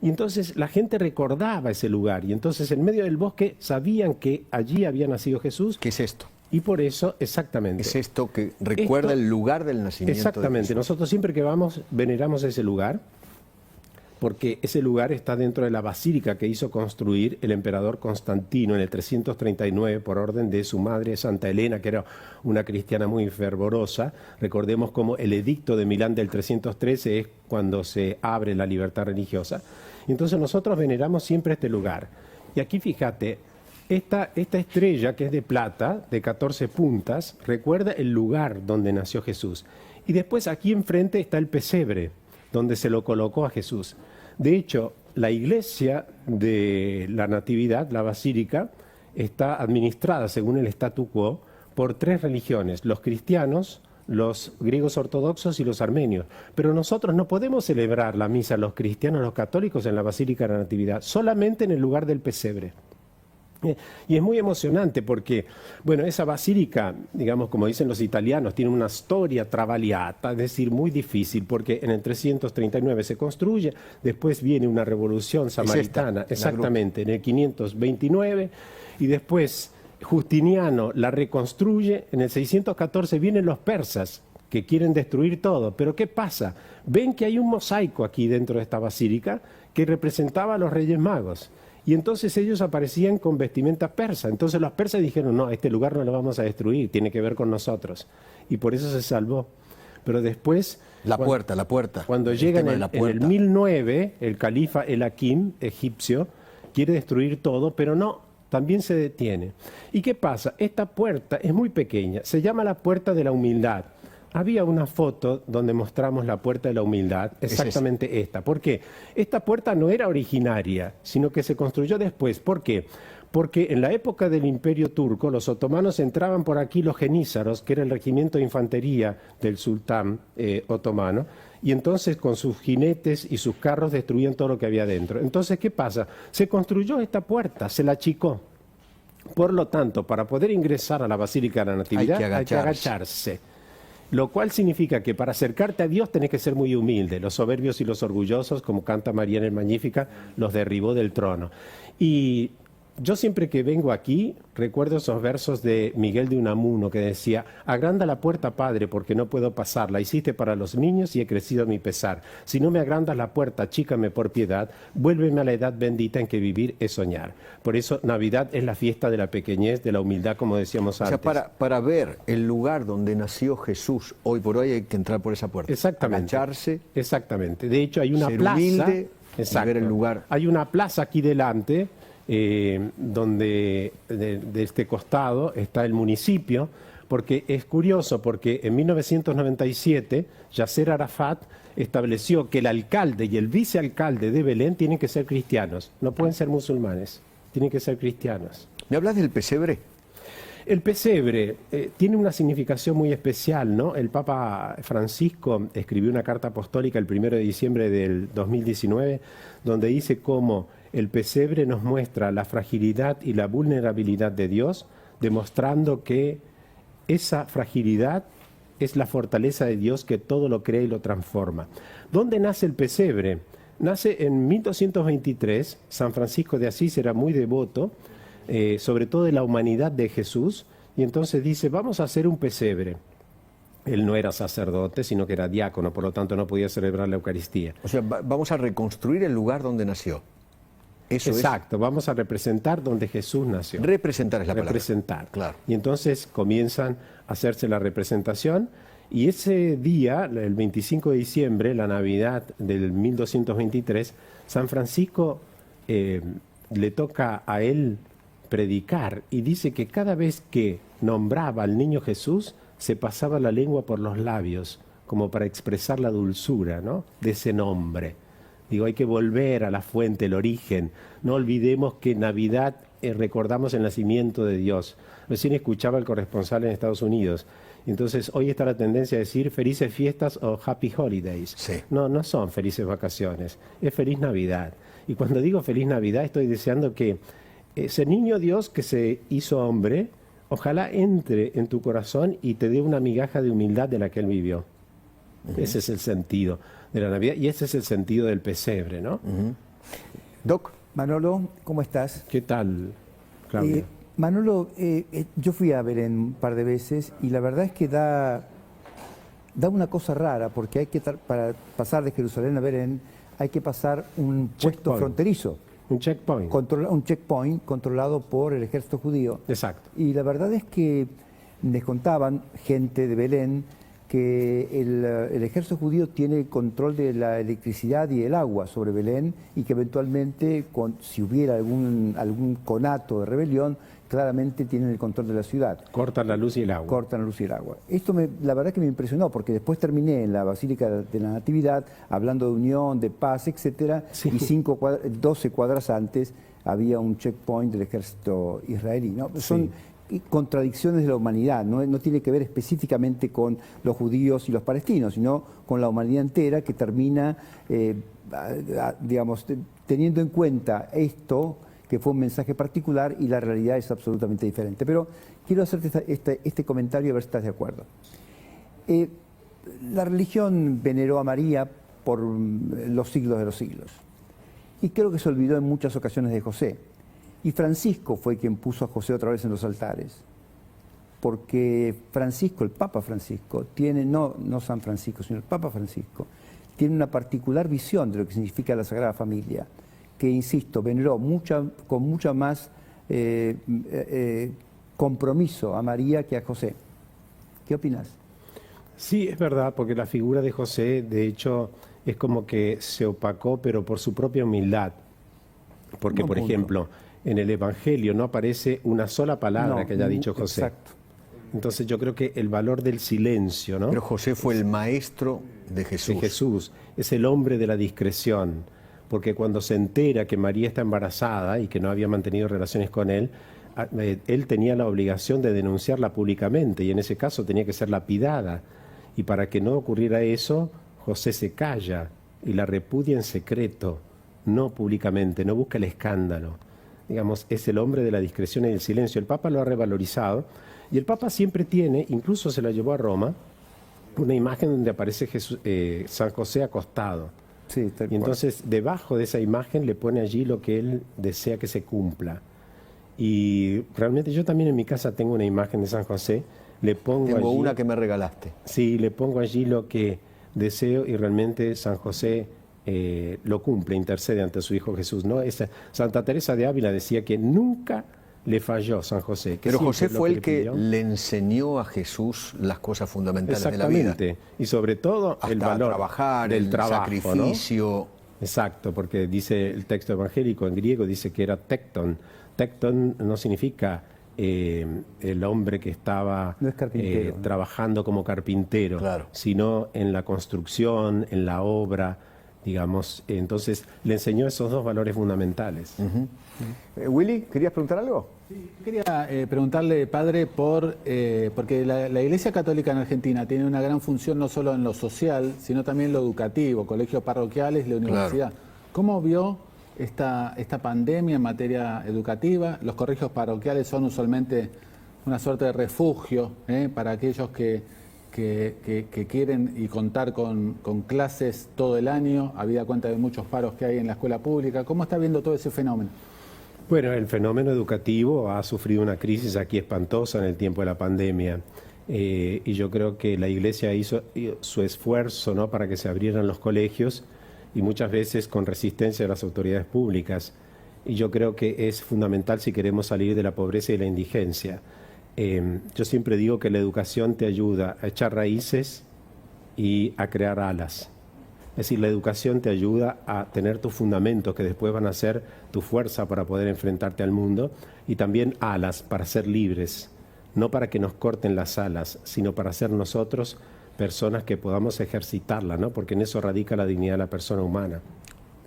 Y entonces la gente recordaba ese lugar, y entonces en medio del bosque sabían que allí había nacido Jesús. ¿Qué es esto? Y por eso, exactamente. Es esto que recuerda el lugar del nacimiento. Exactamente. De Jesús. Nosotros siempre que vamos veneramos ese lugar, porque ese lugar está dentro de la basílica que hizo construir el emperador Constantino en el 339 por orden de su madre Santa Elena, que era una cristiana muy fervorosa. Recordemos cómo el edicto de Milán del 313 es cuando se abre la libertad religiosa. Y entonces nosotros veneramos siempre este lugar. Y aquí fíjate, esta estrella que es de plata, de 14 puntas, recuerda el lugar donde nació Jesús. Y después aquí enfrente está el pesebre, donde se lo colocó a Jesús. De hecho, la iglesia de la Natividad, la basílica, está administrada, según el statu quo, por 3 religiones: los cristianos, los griegos ortodoxos y los armenios. Pero nosotros no podemos celebrar la misa, los cristianos, los católicos, en la Basílica de la Natividad, solamente en el lugar del pesebre. Y es muy emocionante porque, bueno, esa basílica, digamos, como dicen los italianos, tiene una storia travagliata, es decir, muy difícil, porque en el 339 se construye, después viene una revolución samaritana, exactamente, en el 529, y después Justiniano la reconstruye, en el 614 vienen los persas, que quieren destruir todo. Pero ¿qué pasa? Ven que hay un mosaico aquí dentro de esta basílica que representaba a los Reyes Magos. Y entonces ellos aparecían con vestimenta persa. Entonces los persas dijeron, no, este lugar no lo vamos a destruir, tiene que ver con nosotros. Y por eso se salvó. Pero después... La puerta. Cuando llega en el 1009, el califa El Hakim, egipcio, quiere destruir todo, pero no, también se detiene. ¿Y qué pasa? Esta puerta es muy pequeña, se llama la Puerta de la Humildad. Había una foto donde mostramos la Puerta de la Humildad, exactamente esta. ¿Por qué? Esta puerta no era originaria, sino que se construyó después. ¿Por qué? Porque en la época del Imperio Turco, los otomanos entraban por aquí, los genízaros, que era el regimiento de infantería del sultán otomano, y entonces con sus jinetes y sus carros destruían todo lo que había dentro. Entonces, ¿qué pasa? Se construyó esta puerta, se la achicó. Por lo tanto, para poder ingresar a la Basílica de la Natividad hay que agacharse. Lo cual significa que para acercarte a Dios tenés que ser muy humilde. Los soberbios y los orgullosos, como canta María en el Magnífica, los derribó del trono. Y yo siempre que vengo aquí recuerdo esos versos de Miguel de Unamuno que decía: agranda la puerta, Padre, porque no puedo pasar. La hiciste para los niños y he crecido a mi pesar. Si no me agrandas la puerta, achícame por piedad. Vuélveme a la edad bendita en que vivir es soñar. Por eso Navidad es la fiesta de la pequeñez, de la humildad, como decíamos antes. O sea, para ver el lugar donde nació Jesús, hoy por hoy hay que entrar por esa puerta. Exactamente. Agacharse. Exactamente. De hecho, hay una ser plaza. humilde, Exacto. y ver el lugar. Hay una plaza aquí delante, donde de este costado está el municipio, porque es curioso, porque en 1997 Yasser Arafat estableció que el alcalde y el vicealcalde de Belén tienen que ser cristianos, no pueden ser musulmanes, tienen que ser cristianos. ¿Me hablas del pesebre? El pesebre tiene una significación muy especial, ¿no? El Papa Francisco escribió una carta apostólica el 1 de diciembre del 2019, donde dice cómo el pesebre nos muestra la fragilidad y la vulnerabilidad de Dios, demostrando que esa fragilidad es la fortaleza de Dios que todo lo crea y lo transforma. ¿Dónde nace el pesebre? Nace en 1223, San Francisco de Asís era muy devoto, sobre todo de la humanidad de Jesús, y entonces dice, vamos a hacer un pesebre. Él no era sacerdote, sino que era diácono, por lo tanto no podía celebrar la Eucaristía. O sea, vamos a reconstruir el lugar donde nació. Eso Exacto, vamos a representar donde Jesús nació. Representar es la palabra. Representar. Claro. Y entonces comienzan a hacerse la representación, y ese día, el 25 de diciembre, la Navidad del 1223, San Francisco le toca a él predicar, y dice que cada vez que nombraba al niño Jesús, se pasaba la lengua por los labios, como para expresar la dulzura, ¿no?, de ese nombre. Digo, hay que volver a la fuente, el origen. No olvidemos que Navidad recordamos el nacimiento de Dios. Recién escuchaba al corresponsal en Estados Unidos. Entonces, hoy está la tendencia a decir felices fiestas o happy holidays. Sí. No, no son felices vacaciones, es feliz Navidad. Y cuando digo feliz Navidad, estoy deseando que ese niño Dios que se hizo hombre, ojalá entre en tu corazón y te dé una migaja de humildad de la que él vivió. Ese es el sentido de la Navidad y ese es el sentido del pesebre, ¿no? Doc. Manolo, ¿cómo estás? ¿Qué tal, Claudio? Manolo, yo fui a Belén un par de veces y la verdad es que da una cosa rara, porque hay que para pasar de Jerusalén a Belén hay que pasar un puesto fronterizo. Un checkpoint. Un checkpoint controlado por el ejército judío. Exacto. Y la verdad es que les contaban gente de Belén que el ejército judío tiene control de la electricidad y el agua sobre Belén y que eventualmente, si hubiera algún conato de rebelión, claramente tienen el control de la ciudad. Cortan la luz y el agua. Cortan la luz y el agua. Esto la verdad que me impresionó, porque después terminé en la Basílica de la Natividad hablando de unión, de paz, etcétera, Sí. y 12 cuadras antes había un checkpoint del ejército israelí, ¿no? Sí. Son contradicciones de la humanidad, no tiene que ver específicamente con los judíos y los palestinos, sino con la humanidad entera que termina, digamos, teniendo en cuenta esto, que fue un mensaje particular y la realidad es absolutamente diferente. Pero quiero hacerte este comentario a ver si estás de acuerdo. La religión veneró a María por los siglos de los siglos y creo que se olvidó en muchas ocasiones de José. Y Francisco fue quien puso a José otra vez en los altares, porque Francisco, el Papa Francisco, tiene, no San Francisco, sino el Papa Francisco, tiene una particular visión de lo que significa la Sagrada Familia, que, insisto, veneró con mucha más compromiso a María que a José. ¿Qué opinas? Sí, es verdad, porque la figura de José, de hecho, es como que se opacó, pero por su propia humildad. Porque, por ejemplo, en el Evangelio no aparece una sola palabra que haya dicho José. Exacto. Entonces yo creo que el valor del silencio, ¿no? Pero José fue el maestro de Jesús. De Jesús, es el hombre de la discreción, porque cuando se entera que María está embarazada y que no había mantenido relaciones con él tenía la obligación de denunciarla públicamente y en ese caso tenía que ser lapidada. Y para que no ocurriera eso, José se calla y la repudia en secreto, no públicamente, no busca el escándalo. Digamos, es el hombre de la discreción y del silencio. El Papa lo ha revalorizado y el Papa siempre tiene, incluso se lo llevó a Roma, una imagen donde aparece San José acostado. Sí, tal y entonces debajo de esa imagen le pone allí lo que él desea que se cumpla. Y realmente yo también en mi casa tengo una imagen de San José. Tengo allí, una que me regalaste. Sí, le pongo allí lo que deseo y realmente San José lo cumple, intercede ante su Hijo Jesús, ¿no? Santa Teresa de Ávila decía que nunca le falló San José. Pero José fue el que le enseñó a Jesús las cosas fundamentales de la vida. Exactamente, y sobre todo hasta el valor trabajar, del el trabajo, sacrificio. ¿no? Exacto, porque dice el texto evangélico en griego, dice que era tecton. Tecton no significa el hombre que estaba no es carpintero, ¿no? trabajando como carpintero, claro, sino en la construcción, en la obra, digamos. Entonces le enseñó esos dos valores fundamentales. Willy, ¿querías preguntar algo? Sí, quería preguntarle, padre, porque la Iglesia Católica en Argentina tiene una gran función no solo en lo social, sino también en lo educativo, colegios parroquiales, la universidad. Claro. ¿Cómo vio esta pandemia en materia educativa? Los colegios parroquiales son usualmente una suerte de refugio para aquellos que quieren y contar con clases todo el año, habida cuenta de muchos paros que hay en la escuela pública. ¿Cómo está viendo todo ese fenómeno? Bueno, el fenómeno educativo ha sufrido una crisis aquí espantosa en el tiempo de la pandemia. Y yo creo que la Iglesia hizo su esfuerzo, ¿no?, para que se abrieran los colegios, y muchas veces con resistencia de las autoridades públicas. Y yo creo que es fundamental si queremos salir de la pobreza y la indigencia. Yo siempre digo que la educación te ayuda a echar raíces y a crear alas. Es decir, la educación te ayuda a tener tus fundamentos que después van a ser tu fuerza para poder enfrentarte al mundo, y también alas para ser libres, no para que nos corten las alas, sino para ser nosotros personas que podamos ejercitarla, ¿no? Porque en eso radica la dignidad de la persona humana.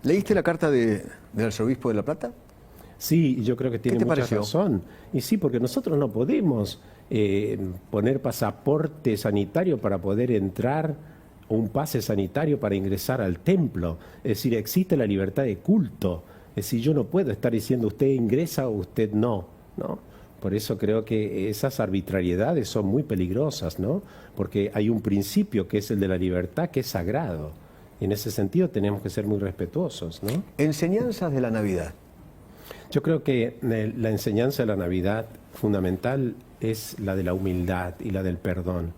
¿Leíste la carta del arzobispo de La Plata? Sí, yo creo que tiene mucha razón. Y sí, porque nosotros no podemos poner pasaporte sanitario para poder entrar, o un pase sanitario para ingresar al templo. Es decir, existe la libertad de culto. Es decir, yo no puedo estar diciendo usted ingresa o usted no, ¿no? Por eso creo que esas arbitrariedades son muy peligrosas, ¿no? Porque hay un principio que es el de la libertad, que es sagrado. Y en ese sentido tenemos que ser muy respetuosos, ¿no? Enseñanzas de la Navidad. Yo creo que la enseñanza de la Navidad fundamental es la de la humildad y la del perdón.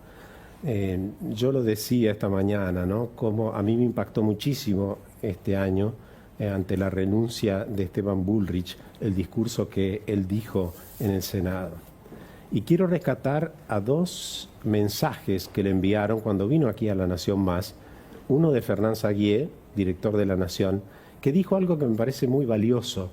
Yo lo decía esta mañana, ¿no?, como a mí me impactó muchísimo este año, ante la renuncia de Esteban Bullrich, el discurso que él dijo en el Senado. Y quiero rescatar a dos mensajes que le enviaron cuando vino aquí a La Nación Más. Uno de Fernán Saguier, director de La Nación, que dijo algo que me parece muy valioso,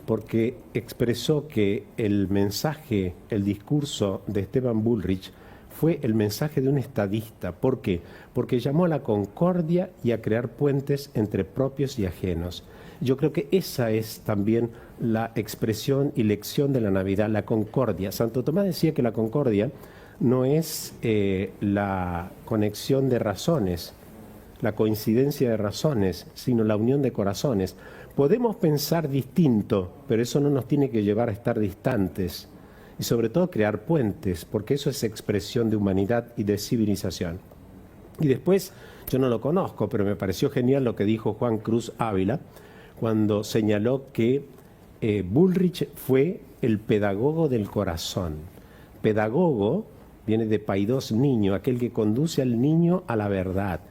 porque expresó que el mensaje, el discurso de Esteban Bullrich fue el mensaje de un estadista. ¿Por qué? Porque llamó a la concordia y a crear puentes entre propios y ajenos. Yo creo que esa es también la expresión y lección de la Navidad, la concordia. Santo Tomás decía que la concordia no es la conexión de razones, la coincidencia de razones, sino la unión de corazones. Podemos pensar distinto, pero eso no nos tiene que llevar a estar distantes. Y sobre todo crear puentes, porque eso es expresión de humanidad y de civilización. Y después, yo no lo conozco, pero me pareció genial lo que dijo Juan Cruz Ávila, cuando señaló que Bullrich fue el pedagogo del corazón. Pedagogo viene de paidos, niño, aquel que conduce al niño a la verdad,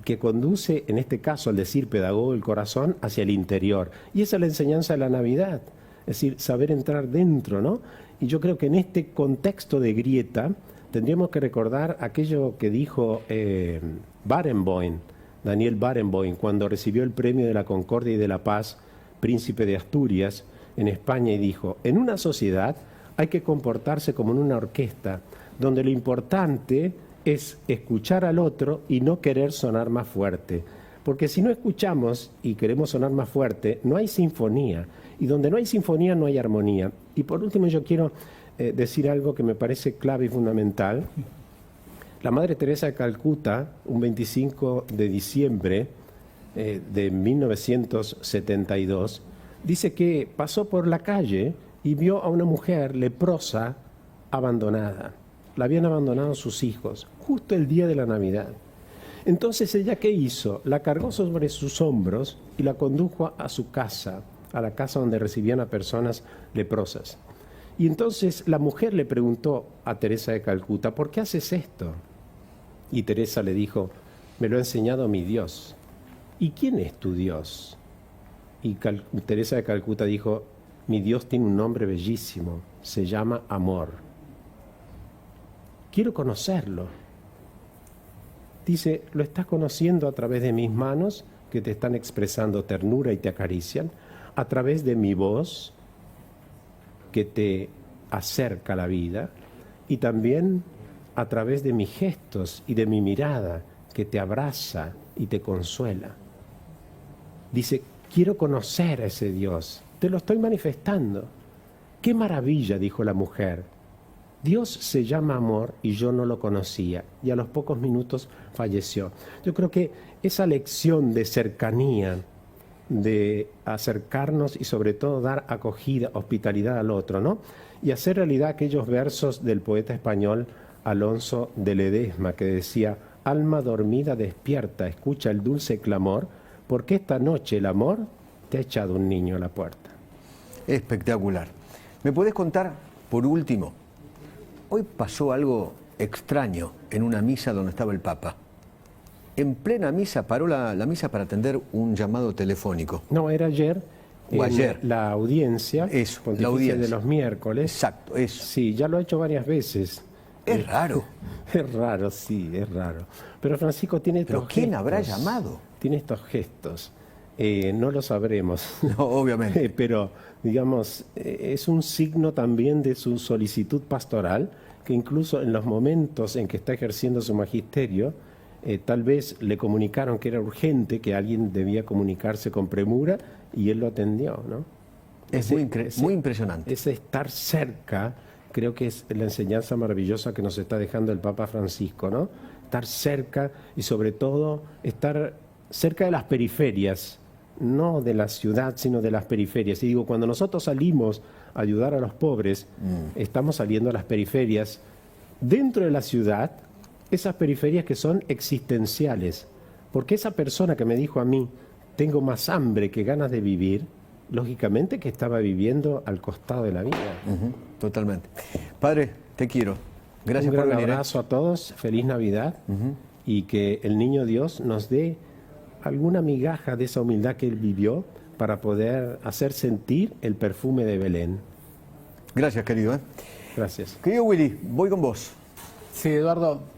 que conduce, en este caso, al decir pedagogo del corazón, hacia el interior. Y esa es la enseñanza de la Navidad, es decir, saber entrar dentro, ¿no? Y yo creo que en este contexto de grieta tendríamos que recordar aquello que dijo Barenboim, Daniel Barenboim, cuando recibió el premio de la Concordia y de la Paz, príncipe de Asturias, en España, y dijo: en una sociedad hay que comportarse como en una orquesta, donde lo importante es escuchar al otro y no querer sonar más fuerte. Porque si no escuchamos y queremos sonar más fuerte, no hay sinfonía. Y donde no hay sinfonía, no hay armonía. Y por último, yo quiero decir algo que me parece clave y fundamental. La Madre Teresa de Calcuta, un 25 de diciembre de 1972, dice que pasó por la calle y vio a una mujer leprosa abandonada. La habían abandonado sus hijos. justo el día de la Navidad. Entonces ella, ¿qué hizo? La cargó sobre sus hombros y la condujo a su casa, a la casa donde recibían a personas leprosas. Y entonces la mujer le preguntó a Teresa de Calcuta, ¿por qué haces esto? Y Teresa le dijo, me lo ha enseñado mi Dios. ¿Y quién es tu Dios? Y Teresa de Calcuta dijo, mi Dios tiene un nombre bellísimo, se llama amor. Quiero conocerlo. Dice, lo estás conociendo a través de mis manos, que te están expresando ternura y te acarician, a través de mi voz, que te acerca a la vida, y también a través de mis gestos y de mi mirada, que te abraza y te consuela. Dice, quiero conocer a ese Dios, te lo estoy manifestando. ¡Qué maravilla!, dijo la mujer. Dios se llama amor y yo no lo conocía, y a los pocos minutos falleció. Yo creo que esa lección de cercanía, de acercarnos y sobre todo dar acogida, hospitalidad al otro, ¿no? Y hacer realidad aquellos versos del poeta español Alonso de Ledesma, que decía, alma dormida despierta, escucha el dulce clamor, porque esta noche el amor te ha echado un niño a la puerta. Espectacular. ¿Me podés contar, por último, hoy pasó algo extraño en una misa donde estaba el Papa? En plena misa paró la misa para atender un llamado telefónico. No, era ayer. O ayer. La audiencia, eso, la audiencia de los miércoles. Exacto, eso. Sí, ya lo ha hecho varias veces. Es raro. Es raro, sí, es raro. Pero Francisco tiene estos gestos. ¿Pero quién habrá llamado? Tiene estos gestos. No lo sabremos. No, obviamente. Pero, digamos, es un signo también de su solicitud pastoral, que incluso en los momentos en que está ejerciendo su magisterio, tal vez le comunicaron que era urgente, que alguien debía comunicarse con premura, y él lo atendió, ¿no? Es muy impresionante. Ese estar cerca, creo que es la enseñanza maravillosa que nos está dejando el Papa Francisco, ¿no? Estar cerca y sobre todo estar cerca de las periferias, no de la ciudad, sino de las periferias. Y digo, cuando nosotros salimos a ayudar a los pobres, estamos saliendo a las periferias. Dentro de la ciudad, esas periferias que son existenciales, porque esa persona que me dijo a mí, tengo más hambre que ganas de vivir, lógicamente que estaba viviendo al costado de la vida. Totalmente. Padre, te quiero. Gracias por venir. Un gran abrazo a todos, feliz Navidad, y que el Niño Dios nos dé alguna migaja de esa humildad que él vivió para poder hacer sentir el perfume de Belén. Gracias, querido. Gracias. Querido Willy, voy con vos. Sí, Eduardo.